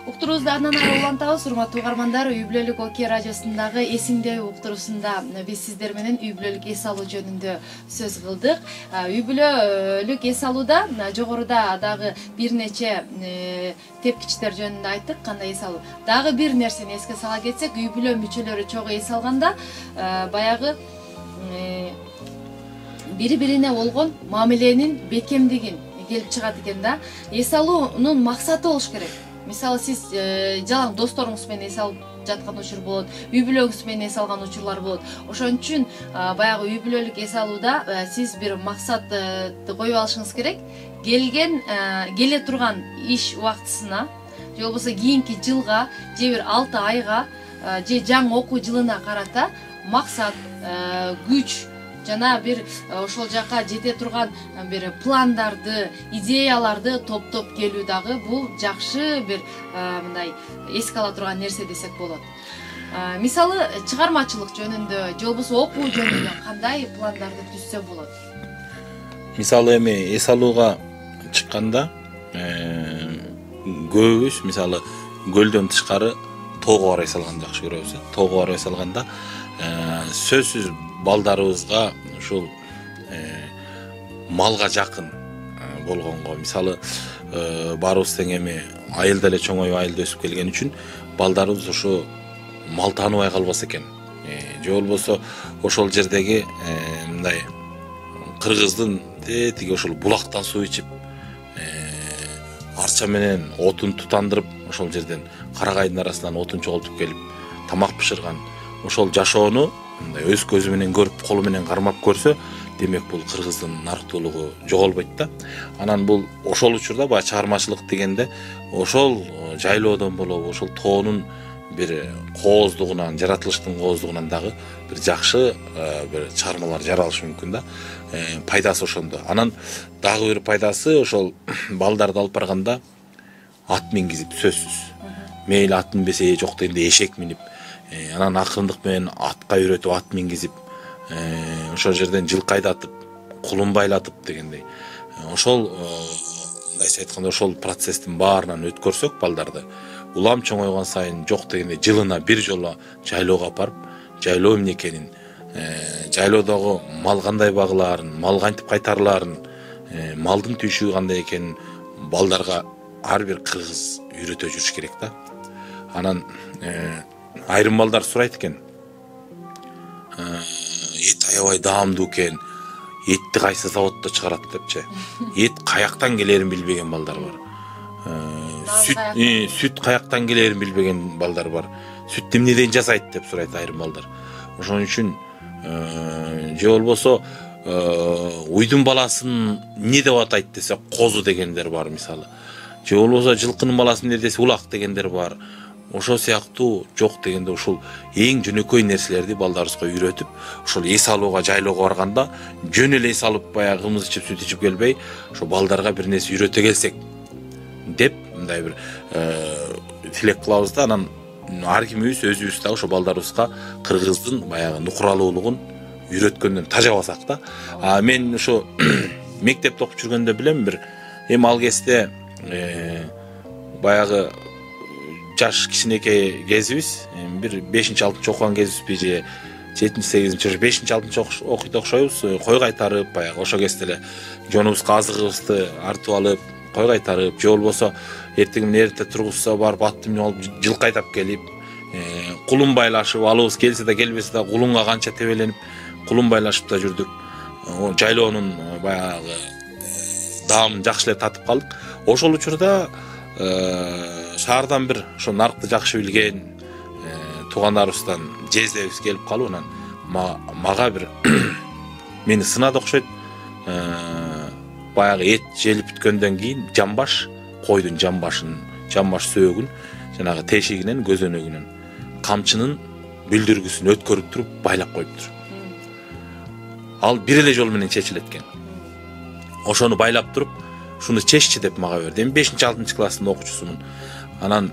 Уктуруубузду андан ары улантабыз, урматтуу угармандар. Үй бүлөлүк ОК радиосундагы эсиңдеби уктуруусунда биз сиздер менен үй бүлөлүк эс алуу жөнүндө сөз кылдык. Үй бүлөлүк эс алууда жогоруда дагы бир нече тепкичтер жөнүндө айттык, кандай эс алуу. Дагы бир нерсени эске сала кетсек, үй бүлө мүчөлөрү чогуу эс алганда баягы бири-бирине болгон мамиленин бекемдигин келип чыгат экен да. Эс алуунун максаты болуш керек. Мисалы, сиз жалаң досторуңуз менен эс алып жаткан учур болот, үй бүлөңүз менен эс алган учурлар болот. Ошон үчүн баягы үй бүлөлүк эс алууда сиз бир максатты коюп алышыңыз керек. Келе турган иш убактысына, же болбосо кийинки жылга, же бир 6 айга, же жаңы окуу жылына карата максат, күч жана бир ошол жака жете турган бир пландарды, идеяларды топтоп келүү дагы бул жакшы бир мындай эске ала турган нерсе десек болот. Мисалы, чыгармачылык жөнүндө, же болбосо окуу жөнүндө кандай пландарды түзсө болот? Мисалы, эми эс алууга чыкканда көбүбүз мисалы көлдөн тышкары тоого барып эс алганды жакшы көрөбүз. Тоого барып эс алганда сөзсүз балдарыбызга ушул малга жакын болгонго, мисалы баарыбыз тең эми айылда эле чоңоюп, айылда өсүп келген үчүн балдарыбыз ушу мал тааныбай калбаса экен. Же болбосо ошол жердеги мындай кыргыздын тиги ошол булактан суу ичип, арча менен отун тутандырып, ошол жерден карагайдын арасынан отун чогултуп келип тамак бышырган ошол жашоону өз көзү менен көрүп, колу менен кармап көрсө, демек бул кыргыздын нарктуулугу жоголбойт да. Анан бул ошол учурда баягы чыгармачылык дегенде ошол жайлоодон болобу, ошол тоонун бир кооздугунан, жаратылыштын кооздугунан дагы бир жакшы бир чыгармалар жаралышы мүмкүн да. Пайдасы ошондо. Анан дагы бир пайдасы ошол балдарды алып барганда ат мингизип, сөзсүз. Мейли ат минбесе жок дегенде эшек минип, анан акырындык менен атка үйрөтүп, ат мингизип, ошол жерден жылкы айдатып, кулун байлатып дегендей. Ошол мындайча айтканда ошол процесстин баарынан өткөрсөк балдарды, улам чоңойгон сайын жок дегенде жылына бир жолу жайлоого апарып, жайлоо эмне экенин, жайлоодогу мал кандай багылаарын, мал кантип кайтарылаарын, малдын түйшүгү кандай экенин балдарга ар бир кыргыз үйрөтө жүрүш керек да. Анан айрым балдар сурайт экен, эт аябай даамдуу экен, этти кайсы заводдо чыгарат депчи. Эт каяктан келерин билбеген балдар бар. Сүт каяктан келерин билбеген балдар бар. Сүт эмнеден жасайт деп сурайт айрым балдар. Ошон үчүн же болбосо уйдун баласын эмне деп атайт десе козу дегендер бар мисалы. Же болбосо жылкынын баласы эмне десе улак дегендер бар. Ошол сыяктуу жок дегенде ушул эң жөнөкөй нерселерди балдарыбызга үйрөтүп, ошол эс алууга жайлоого барганда жөн эле эс алып баягы кымыз ичип, сүт ичип келбей, ошо балдарга бир нерсе үйрөтө келсек деп мындай бир тилек кылабыз да. Анан ар кимибиз өзүбүз да ошо балдарыбызга кыргыздын баягы нукуралуулугун үйрөткөндөн тажабасак да. Мен ошо мектепте окуп жүргөндө билем, бир эми ал кезде баягы жаш кичинекей кезибиз. Бир 5-6 окуган кезибизби же 7-8 5-6 окуйт окшойбуз. Кой кайтарып, баягы ошо кезде эле жонубузга азыгыбызды артып алып, кой кайтарып, же болбосо эртең менен эрте тургузса барып атты минип алып жылкы айдап келип, кулун байлашып, алыбыз келсе да келбесе да кулунга канча тебеленип, кулун байлашып да жүрдүк. Жайлоонун баягы даамын жакшы эле татып калдык. Ошол учурда шаардан бир ошо нарыкты жакшы билген туугандарыбыздан жездебиз келип калып, анан мага бир мени сынады окшойт. Баягы эт желип бүткөндөн кийин жамбаш, койдун жамбаш сөөгүн, жанагы тешигинен, көзөнөгүнөн камчынын бүлдүргүсүн өткөрүп туруп байлап коюптур. Ал бир эле жол менен чечилет экен. Ошону байлап туруп, шуну чеччи деп мага берди. Мен 5-6 класстын окуучусумун. Анан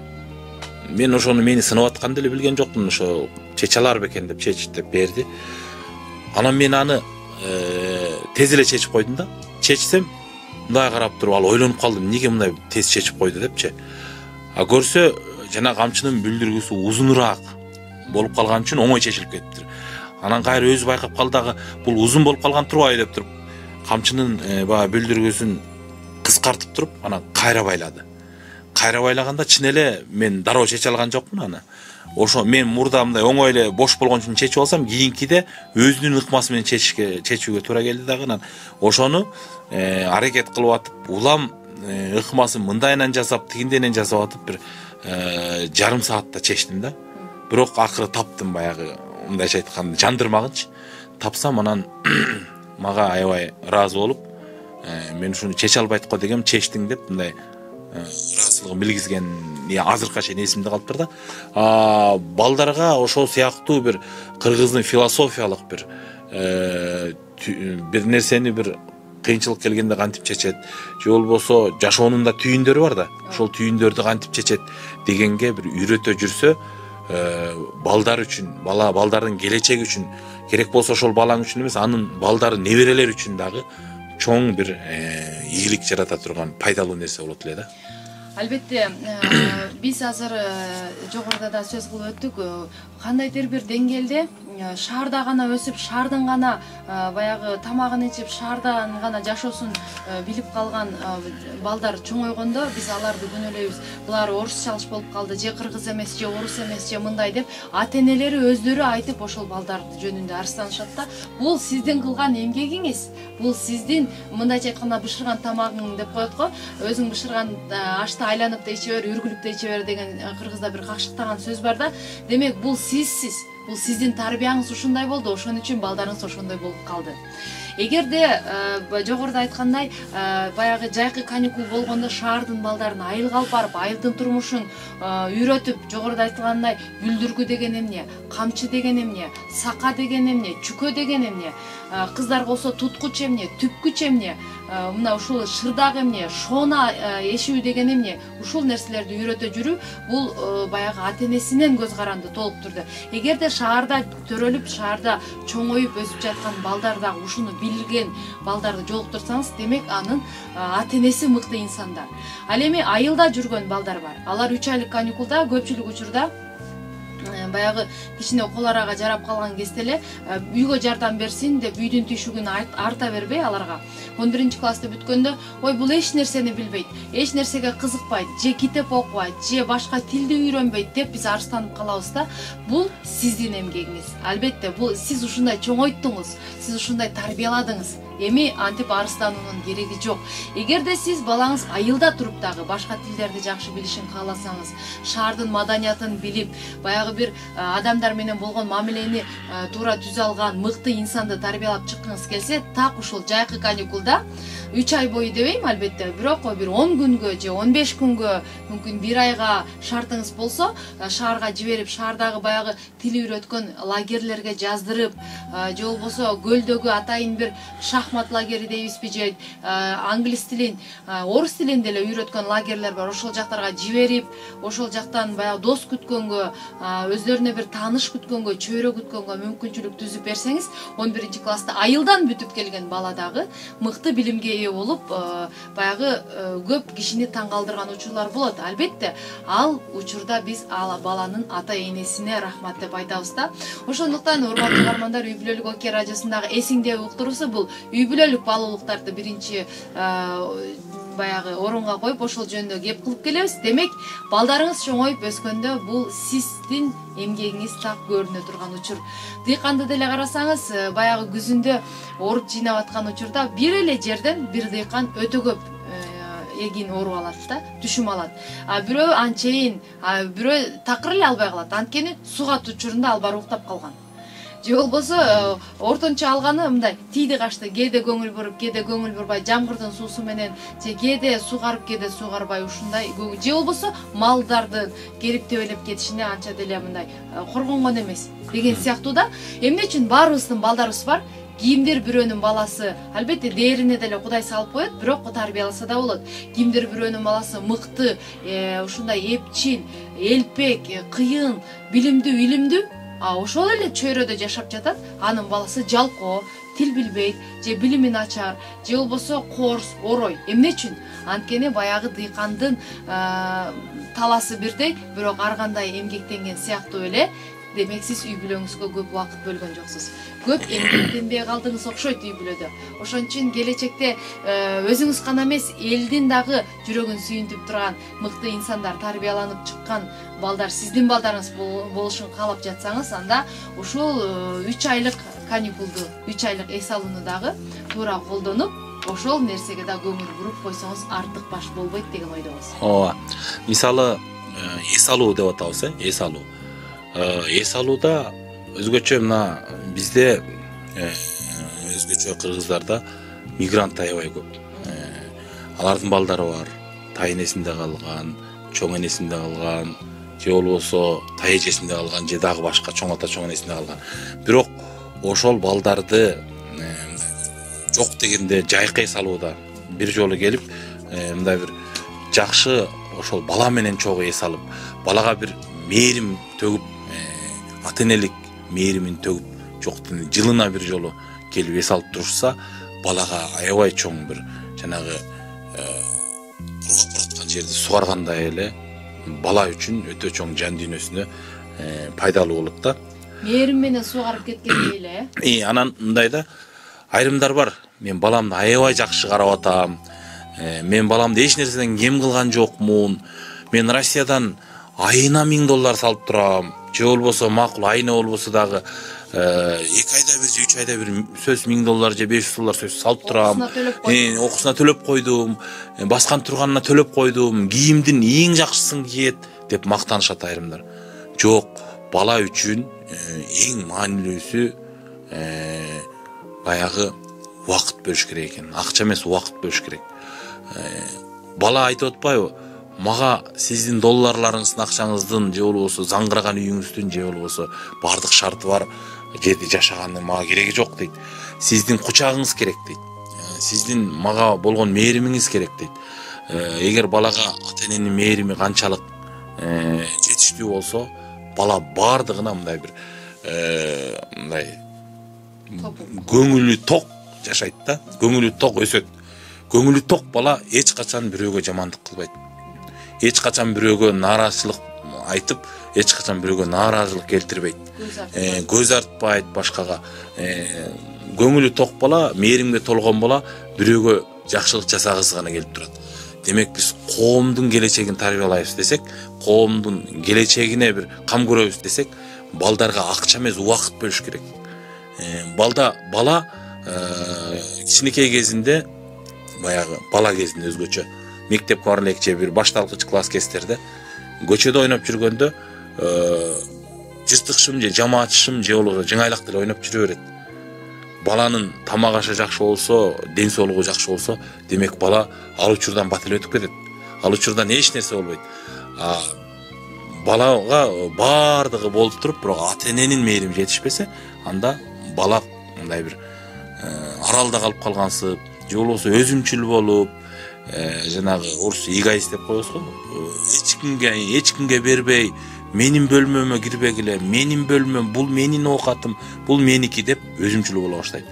мен ошону мени сынап атканды эле билген жокмун. Ошо чече алар бекен деп чечип деп берди. Анан мен аны тез эле чечип койдум да. Чечсем, мындай карап туруп, ал ойлонуп калды, эмнеге мындай тез чечип койду депчи. Көрсө, жана камчынын бүлдүргүсү узунураак болуп калган үчүн оңой чечилип кетиптир. Анан кайра өзү байкап калды дагы, бул узун болуп калган турбайбы деп туруп, камчынын баягы бүлдүргүсүн кыскартып туруп, анан кайра байлады. Кайра байлаганда чын эле мен дароо чече алган жокмун аны. Ошо мен мурда мындай оңой эле бош болгон үчүн чечип алсам, кийинкиде өзүнүн ыкмасы менен чечүүгө туура келди дагы. Анан ошону аракет кылып атып, улам ыкмасын мындайынан жасап, тигинденен жасап атып бир жарым саатта чечтим да. Бирок акыры таптым баягы, мындайча айтканда, жандырмагынчы. Тапсам анан мага аябай ыраазы болуп, мен ушуну чече албайт го дегем, чечтиң деп мындай ыраазычылыгын билгизген азыркыга чейин эсимде калыптыр да. Балдарга ошол сыяктуу бир кыргыздын философиялык бир нерсени бир кыйынчылык келгенде кантип чечет, же болбосо жашоонун да түйүндөрү бар да, ошол түйүндөрдү кантип чечет дегенге бир үйрөтө жүрсө, балдар үчүн, балдардын келечеги үчүн, керек болсо ошол балаң үчүн эмес, анын балдары, неберелер үчүн дагы чоң бир ийгилик жарата турган пайдалуу нерсе болот эле да. Албетте, биз азыр жогоруда да сөз кылып өттүк, кандайдыр бир деңгээлде шаарда гана өсүп, шаардын гана баягы тамагын ичип, шаардан гана жашоосун билип калган балдар чоңойгондо биз аларды күнөөлөйбүз. Булар орусчалыш болуп калды, же кыргыз эмес, же орус эмес, же мындай деп ата-энелери өздөрү айтып ошол балдарды жөнүндө арызданышат да. Бул сиздин кылган эмгегиңиз, бул сиздин мындайча айтканда бышырган тамагың деп коет го. Өзүң бышырган ашты айланып да иче бер, үргүлүп да иче бер деген кыргызда бир кашыктаган сөз бар да. Демек бул сизсиз. Бул сиздин тарбияңыз ушундай болду, ошон үчүн балдарыңыз ошондой болуп калды. Эгерде жогоруда айткандай, баягы жайкы каникул болгондо шаардын балдарын айылга алып барып, айылдын турмушун үйрөтүп, жогоруда айтылгандай, бүлдүргү деген эмне, камчы деген эмне, сака деген эмне, чүкө деген эмне, кыздар болсо туткуч эмне, түпкүч эмне, мына ушул шырдак эмне, шоона эшүү деген эмне, ушул нерселерди үйрөтө жүрүү, бул баягы ата-энесинен көз каранды толук түрдө. Эгерде шаарда төрөлүп, шаарда чоңоюп өсүп жаткан балдар дагы ушуну билген балдарды жолуктурсаңыз, демек анын ата-энеси мыкты инсандар. Ал эми айылда жүргөн балдар бар. Алар 3 айлык каникулда көпчүлүк учурда баягы кичине кол арага жарап калган кезде эле үйгө жардам берсин деп үйдүн түйшүгүн арта бербей аларга 11 классты бүткөндө, ой бул эч нерсени билбейт, эч нерсеге кызыкпайт, же китеп окубайт, же башка тилди үйрөнбөйт деп биз арыстанып калабыз да. Бул сиздин эмгегиңиз. Албетте, бул сиз ушундай чоңойттуңуз, сиз ушундай тарбияладыңыз. Эми антип арыстануунун кереги жок. Эгерде сиз балаңыз айылда туруп дагы башка тилдерди жакшы билишин кааласаңыз, шаардын маданиятын билип, баягы бир адамдар менен болгон мамилени туура түзө алган мыкты инсанды тарбиялап чыккыңыз келсе, так ушул жайкы каникулда 3 ай бою дебейм албетте, бирок бир 10 күнгө же 15 күнгө, мүмкүн 1 айга шартыңыз болсо, шаарга жиберип, шаардагы баягы тил үйрөткөн лагерлерге жаздырып, же болбосо көлдөгү атайын бир шахмат лагери дейбизби, же англис тилин, орус тилин деле үйрөткөн лагерлер бар. Ошол жактарга жиберип, ошол жактан баягы дос күткөнгө, өз өздөрүнө бир тааныш күткөнгө, чөйрө күткөнгө мүмкүнчүлүк түзүп берсеңиз, 11 класста айылдан бүтүп келген бала дагы мыкты билимге ээ болуп, баягы көп кишини таң калтырган учурлар болот. Албетте, ал учурда биз ал баланын ата-энесине рахмат деп айтабыз да. Ошондуктан урматтуу угармандар, үй бүлөлүк ОК радиосундагы эсиңдеби уктуруусу бул үй бүлөлүк баалуулуктарды биринчи баягы орунга коюп, ошол жөнүндө кеп кылып келебиз. Демек, балдарыңыз чоңоюп өскөндө бул сиздин эмгегиңиз так көрүнө турган учур. Дыйканды деле карасаңыз, баягы күзүндө оруп жыйнап аткан учурда бир эле жерден бир дыйкан өтө көп эгин оруп алат да, түшүм алат. Бирөө анчейин, бирөө такыр эле албай калат. Анткени суга учурунда ал бары уктап калган. Же болбосо ортончо алганы мындай тийди кашты, кээде көңүл буруп, кээде көңүл бурбай, жамгырдын суусу менен, же кээде сугарып, кээде сугарбай ушундай. Же болбосо малдардын келип тебелеп кетишине анча деле мындай коргонгон эмес деген сыяктуу да. Эмне үчүн баарыбыздын балдарыбыз бар? Кийимдер бирөөнүн баласы, албетте дээрине деле Кудай салып коет, бирок тарбияласа да болот. Кийимдер бирөөнүн баласы мыкты, ушундай эпчил, элпек, кыйын, билимдүү, илимдүү, ошол эле чөйрөдө жашап жатат. Анын баласы жалкоо, тил билбейт, же билими начар, же болбосо корс, орой. Эмне үчүн? Анткени баягы дыйкандын таласы бирдей, бирок ар кандай эмгектенген сыяктуу эле. Демек, сиз үй бүлөңүзгө көп убакыт бөлгөн жоксуз. Көп эмгектенбей калдыңыз окшойт үй бүлөдө. Ошон үчүн келечекте өзүңүз гана эмес, элдин дагы жүрөгүн сүйүнтүп турган мыкты инсандар, тарбияланып чыккан балдар, сиздин балдарыңыз болушун каалап жатсаңыз, анда ушул 3 айлык каникулду, 3 айлык эс алууну дагы туура колдонуп, ошол нерсеге да көңүл буруп койсоңуз артык баш болбойт деген ойдобуз. Ооба. Мисалы, эс алуу деп атабыз, эс алуу. Эс алууда өзгөчө мына бизде өзгөчө кыргыздарда мигрант аябай көп. Алардын балдары бар, тай энесинде калган, чоң энесинде калган, же болбосо тай эжесинде калган, же дагы башка чоң ата чоң энесинде калган. Бирок ошол балдарды жок дегенде жайкы эс алууда бир жолу келип, мындай бир жакшы ошол бала менен чогуу эс алып, балага бир мээрим төгүп, ата-энелик мээримин төгүп, жоктун жылына бир жолу келип эс алып турушса, балага аябай чоң бир жанагы кургап бараткан жерди сугаргандай эле бала үчүн өтө чоң жан дүйнөсүнө пайдалуу болот да. Мээрим менен сугарып кеткендей эле. Анан мындай да, айрымдар бар. Мен баламды аябай жакшы карап атам. Мен баламды эч нерседен кем кылган жокмун. Мен Россиядан айына $1000 салып турам. Же болбосо макул, айына болбосо дагы 2 айда бир же 3 айда бир сөз $1000 же $500 сөз салып турам. Окуусуна төлөп койдум, баскан турганына төлөп койдум, кийимдин эң жакшысын кийет деп мактанышат айрымдар. Жок, бала үчүн эң маанилүүсү баягы убакыт бөлүш керек экен. Акча эмес, убакыт бөлүш керек. Бала айтып атпайбы? Мага сиздин долларларыңыздын, акчаңыздын, же болбосо заңгыраган үйүңүздүн, же болбосо бардык шарты бар жерде жашаганын мага кереги жок дейт. Сиздин кучагыңыз керек дейт. Сиздин мага болгон мээримиңиз керек дейт. Эгер балага ата-эненин мээрими канчалык жетиштүү болсо, бала бардыгына мындай бир мындай көңүлү ток жашайт да, көңүлү ток өсөт. Көңүлү ток бала эч качан бирөөгө жамандык кылбайт. Эч качан бирөөгө нааразычылык айтып, эч качан бирөөгө нааразычылык келтирбейт. Көз артпайт башкага. Көңүлү ток бала, мээримге толгон бала бирөөгө жакшылык жасагысы гана келип турат. Демек биз коомдун келечегин тарбиялайбыз десек, коомдун келечегине бир кам көрөбүз десек, балдарга акча эмес, убакыт бөлүш керек. Бала кичинекей кезинде, баягы бала кезинде өзгөчө мектепке бара элекче бир башталгыч класс кездерде көчөдө ойноп жүргөндө жыртыкшым же жамаатчым же болбосо жыңайлак деле ойноп жүрө берет. Баланын тамак ашы жакшы болсо, ден соолугу жакшы болсо, демек бала ал учурдан бат эле өтүп кетет. Ал учурдан эч нерсе болбойт. Балага бардыгы болуп туруп, бирок ата-эненин мээрими жетишпесе, анда бала мындай бир аралда калып калгансып, же болбосо өзүмчүл болуп, жанагы орус эгоист деп коебуз го, эч кимге бербей, менин бөлмөмө кирбегиле, менин бөлмөм, бул менин оокатым, бул меники деп өзүмчүл боло баштайт.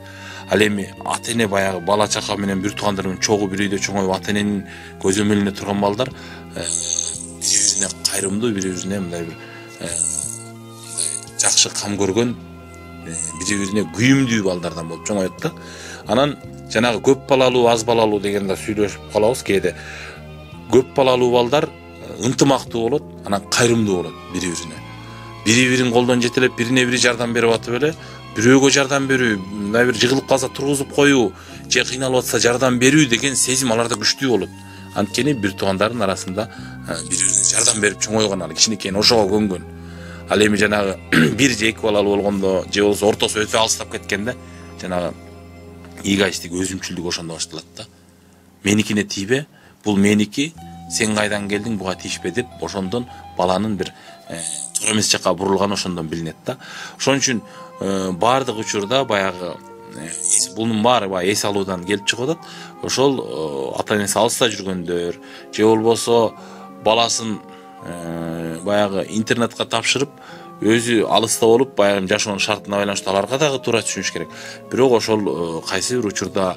Ал эми ата эне баягы бала чака менен бир туугандар менен чогуу бир үйдө чоңоюп ата эненин көзөмөлүнө турган балдар бири-бирине кайрымдуу, бири-бирине мындай бир жакшы кам көргөн, бири-бирине күйүмдүү балдардан болуп чоңоет да. Анан жанагы көп балалуу, аз балалуу дегенде сүйлөшүп калабыз кээде. Көп балалуу балдар ынтымактуу болот, анан кайрымдуу болот бири-бирине. Бири-бирин колдон жетелеп, бирине бири жардам берип атып эле, бирөөгө жардам берүү, мындай бир жыгылып калса тургузуп коюу, же кыйналып атса жардам берүү деген сезим аларда күчтүү болот. Анткени бир туугандардын арасында бири-бирине жардам берип чоңойгон, ал кичинекейин ошого көнгөн. Ал эми жанагы бир же эки балалуу болгондо, же болбосо ортосу өтө алыстап кеткенде, жанагы эгоисттик, өзүмчүлдүк ошондо башталат да. Меникине тийбе, бул меники, сен кайдан келдиң, буга тийишпе деп, ошондон баланын бир туура эмес жакка бурулганы ошондон билинет да. Ошон үчүн баардык учурда баягы бунун баары баягы эс алуудан келип чыгып атат. Ошол ата энеси алыста жүргөндөр, же болбосо баласын баягы интернетке тапшырып, өзү алыста болуп, баягы жашоонун шартына байланыштуу аларга дагы туура түшүнүш керек. Бирок ошол кайсы бир учурда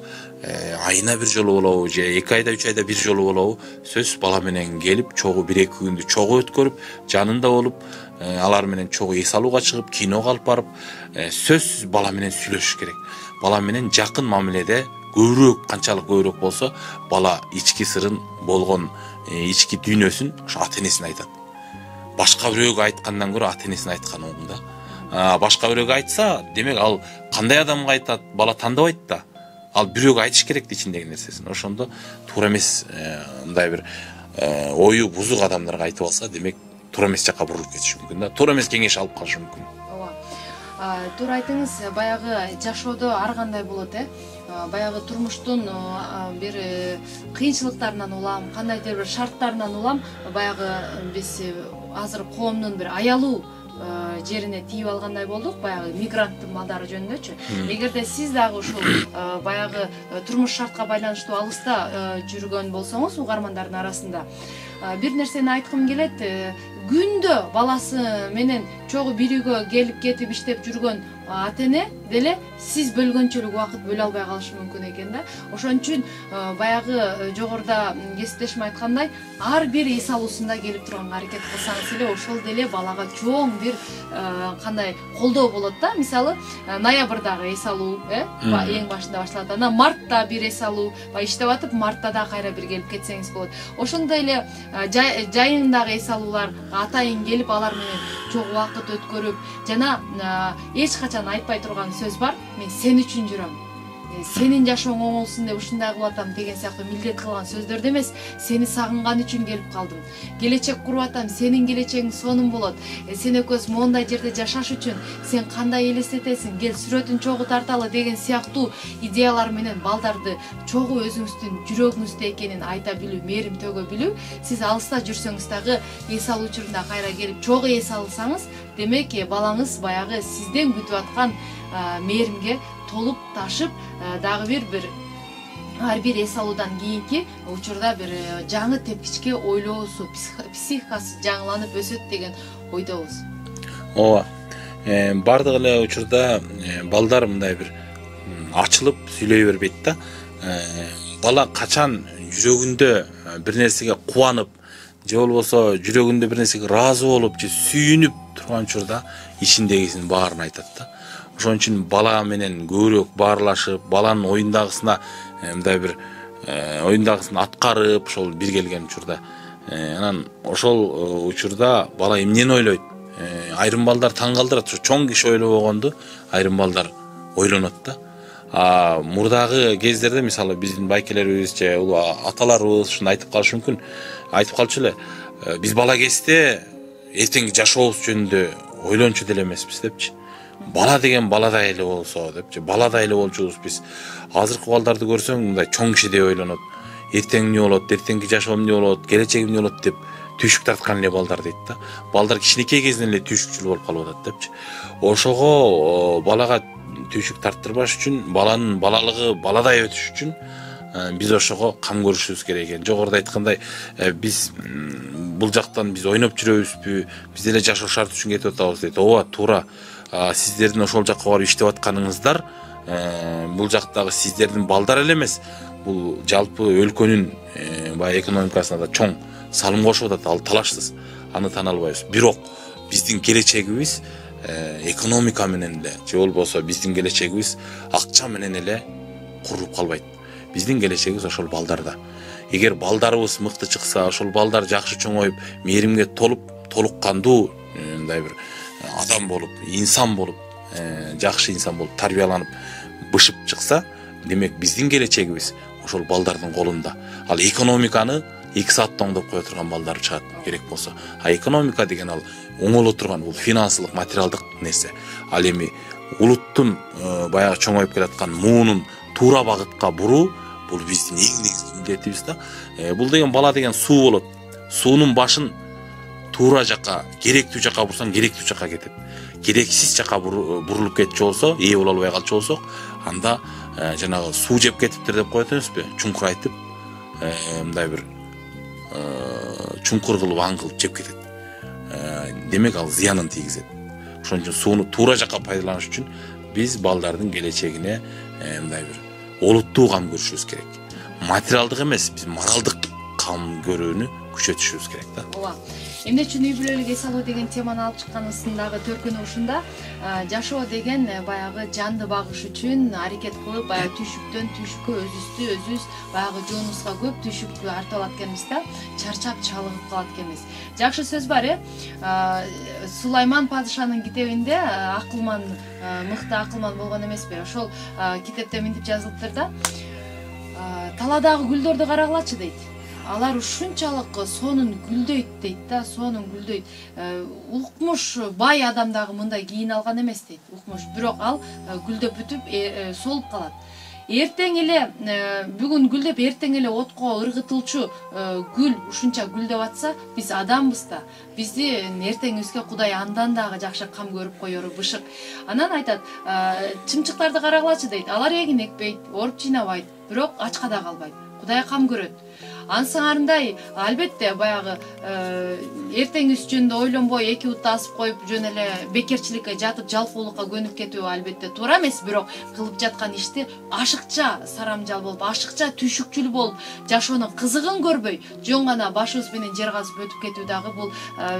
айына бир жолу болобу, же 2 айда 3 айда бир жолу болобу, сөзсүз бала менен келип, чогуу 1-2 күндү чогуу өткөрүп, жанында болуп, алар менен чогуу эс алууга чыгып, киного алып барып, сөзсүз бала менен сүйлөшүш керек. Бала менен жакын мамиледе көбүрөөк, канчалык көбүрөөк болсо, бала ички сырын болгон, ички дүйнөсүн ошо ата энесине айтат. Башка бирөөгө айткандан көрө ата энесине айткан оңун да. Башка бирөөгө айтса, демек ал кандай адамга айтат, бала тандабайт да. Ал бирөөгө айтыш керек ичиндеги нерсесин. Ошондо туура эмес мындай бир ою бузук адамдарга айтып алса, демек туура эмес жакка бурулуп кетиши мүмкүн да. Туура эмес кеңеш алып калышы мүмкүн. Туура айттыңыз, баягы жашоодо ар кандай болот, баягы турмуштун бир кыйынчылыктарынан улам, кандайдыр бир шарттарынан улам, баягы биз азыр коомдун бир аялуу жерине тийип алгандай болдук, баягы мигранттын балдары жөнүндөчү. Эгерде сиз дагы ушул баягы турмуш шартка байланыштуу алыста жүргөн болсоңуз, угармандардын арасында бир нерсени айткым келет. Күндө баласы менен чогуу бир үйгө келип кетип иштеп жүргөн ата эне деле сиз бөлгөнчөлүк убакыт бөлө албай калышы мүмкүн экен да. Ошон үчүн баягы жогоруда кесиптешим айткандай, ар бир эс алуусунда келип турганга аракет кылсаңыз эле ошол деле балага чоң бир кандай колдоо болот да. Мисалы, ноябрдагы эс алуу эң башында башталат. Анан мартта бир эс алуу, иштеп атып, мартта да кайра бир келип кетсеңиз болот. Ошондой эле жайындагы эс алуулар атайын келип алар менен чогуу убакыт өткөрүп, жана эч качан айтпай турган сөз бар. Мен сен үчүн жүрөм. Сенин жашооң оңолсун деп ушундай кылып атам деген сыяктуу милдет кылган сөздөрдө эмес, сени сагынган үчүн келип калдым. Келечек куруп атам, сенин келечегиң сонун болот. Сен экөөбүз моундай жерде жашаш үчүн сен кандай элестетесиң? Кел сүрөтүн чогуу тарталы деген сыяктуу идеялар менен балдарды чогуу өзүңүздүн жүрөгүңүздө экенин айта билүү, мээрим төгө билүү. Сиз алыста жүрсөңүз дагы эс алуу учурунда кайра келип чогуу эс алсаңыз, демек балаңыз баягы сизден күтүп аткан мээримге толуп ташып, дагы бир ар бир эс алуудан кийинки учурда бир жаңы тепкичке ойлоосу, психикасы жаңыланып өсөт деген ойдобуз. Ооба. Бардык эле учурда балдар мындай бир ачылып сүйлөй бербейт да. Бала качан жүрөгүндө бир нерсеге кубанып, же болбосо жүрөгүндө бир нерсеге ыраазы болуп, же сүйүнүп турган учурда ичиндегисин баарын айтат да. Ошон үчүн бала менен көбүрөөк баарлашып, баланын оюндагысына мындай бир оюндагысын аткарып, ошол бир келген учурда, анан ошол учурда бала эмнени ойлойт? Айрым балдар таң калтырат, чоң киши ойлобогонду айрым балдар ойлонот да. Мурдагы кездерде, мисалы, биздин байкелерибиз же аталарыбыз ушуну айтып калышы мүмкүн. Айтып калчу эле, биз бала кезде эртеңки жашообуз жөнүндө ойлончу деле эмеспиз депчи. Бала деген баладай эле болсо депчи, баладай эле болчубуз биз. Азыркы балдарды көрсөң, мындай чоң кишидей ойлонот. Эртең эмне болот, эртеңки жашоом эмне болот, келечегим эмне болот деп түйшүк тарткан эле балдар дейт да. Балдар кичинекей кезинен эле түйшүкчүл болуп калып атат депчи. Ошого балага түйшүк тарттырбаш үчүн, баланын балалыгы баладай өтүш үчүн биз ошого кам көрүшүбүз керек экен. Жогоруда айткандай, биз бул жактан биз ойноп жүрөбүзбү, биз деле жашоо шарты үчүн кетип атабыз дейт. Ооба, туура. Сиздердин ошол жакка барып иштеп атканыңыздар бул жактагы сиздердин балдар эле эмес, бул жалпы өлкөнүн баягы экономикасына да чоң салым кошуп атат. Ал талашсыз, аны тана албайбыз. Бирок биздин келечегибиз экономика менен эле, же болбосо биздин келечегибиз акча менен эле курулуп калбайт. Биздин келечегибиз ошол балдарда. Эгер балдарыбыз мыкты чыкса, ошол балдар жакшы чоңоюп, мээримге толук кандуу мындай бир адам болуп, инсан болуп, жакшы инсан болуп тарбияланып, бышып чыкса, демек биздин келечегибиз ошол балдардын колунда. Ал экономиканы 2 саатта оңдоп кое турган балдар чыгат керек болсо. Экономика деген ал оңоло турган, бул финансылык, материалдык нерсе. Ал эми улуттун баягы чоңоюп келаткан муунун туура багытка буруу, бул биздин эң негизги милдетибиз да. Бул деген бала деген суу болот. Суунун башын туура жакка, керектүү жакка бурсаң, керектүү жакка кетет. Керексиз жакка бурулуп кетчү болсо, ээ боло албай калчу болсок, анда жанагы суу жеп кетиптир деп коет эмеспи? Чуңкурайтып, мындай бир чуңкур кылып, аң кылып жеп кетет. Демек ал зыянын тийгизет. Ошон үчүн сууну туура жакка пайдаланыш үчүн биз балдардын келечегине мындай бир олуттуу кам көрүшүбүз керек. Материалдык эмес, биз моралдык кам көрүүнү күчөтүшүбүз керек да. Ооба. Эмне үчүн үй бүлөлүк эс алуу деген теманы алып чыкканыбыздагы төркүнү ушунда. Жашоо деген баягы жанды багыш үчүн аракет кылып, баягы түйшүктөн түйшүккө өзүбүз баягы жонубузга көп түйшүк артып алат экенбиз да, чарчап чалыгып калат экенбиз. Жакшы сөз бар, Сулайман падышанын китебинде акылман, мыкты акылман болгон эмеспи? Ошол китепте мынтип жазылыптыр да. Таладагы гүлдөрдү карагылачы дейт. Алар ушунчалык сонун гүлдөйт дейт да, сонун гүлдөйт. Укмуш бай адам дагы мындай кийин алган эмес дейт. Укмуш, бирок ал гүлдөп бүтүп солуп калат. Эртең эле бүгүн гүлдөп, эртең эле отко ыргытылчу гүл ушунча гүлдөп атса, биз адамбыз да. Биздин эртеңибизге Кудай андан дагы жакшы кам көрүп коеру бышык. Анан айтат, чымчыктарды карагылачы дейт. Алар эгин экпейт, оруп жыйнабайт, бирок ачка да калбайт. Кудай кам көрөт. Ансыңарындай, албетте, баягы эртеңиз жөнүндө ойлонбой, эки утта асып коюп, жөн эле бекерчиликке жатып, жалкоолукка көнүп кетүү албетте туура эмес, бирок кылып жаткан ишти ашыкча сарамжал болуп, ашыкча түйшүкчүл болуп, жашоонун кызыгын көрбөй, жөн гана башыбыз менен жер казып өтүп кетүү дагы бул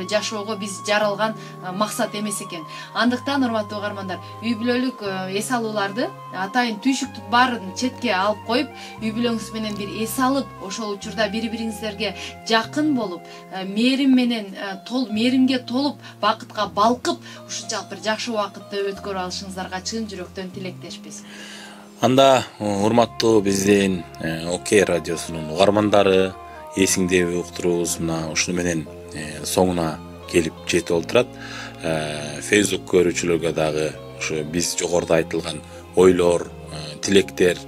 жашоого биз жаралган максат эмес экен. Андыктан, урматтуу угармандар, үй бүлөлүк эс алууларды атайын түйшүктү баарын четке алып коюп, үй бүлөңүз менен бир эс алып, ошол учурда бири-бириңиздерге жакын болуп, мээримге толуп, бакытка балкып, ушунчалык бир жакшы убакытты өткөрүп алышыңыздарга чын жүрөктөн тилектешпиз. Анда урматтуу биздин Окей радиосунун угармандары, эсиңдеби уктуруубуз мына ушуну менен соңуна келип жетип олтурат. Facebook көрүүчүлөргө дагы ушу биз жогоруда айтылган ойлор, тилектер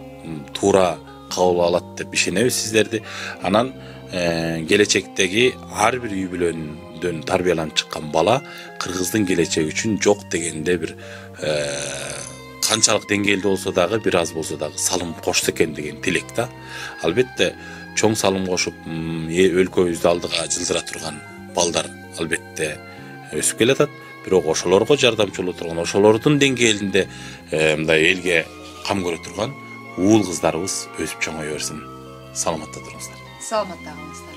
туура кабыл алат деп ишенебиз сиздерди. Анан келечектеги ар бир үй бүлөнүдөн тарбияланып чыккан бала кыргыздын келечеги үчүн жок дегенде бир канчалык деңгээлде болсо дагы, бир аз болсо дагы салым кошсо экен деген тилек да. Албетте чоң салым кошуп, өлкөбүздү алдыга жылдыра турган балдар албетте өсүп келатат. Бирок ошолорго жардамчы боло турган, ошолордун деңгээлинде мындай элге кам көрө турган уул кыздарыбыз өсүп чоңое берсин. Саламатта туруңуздар. Саламатта калыңыздар.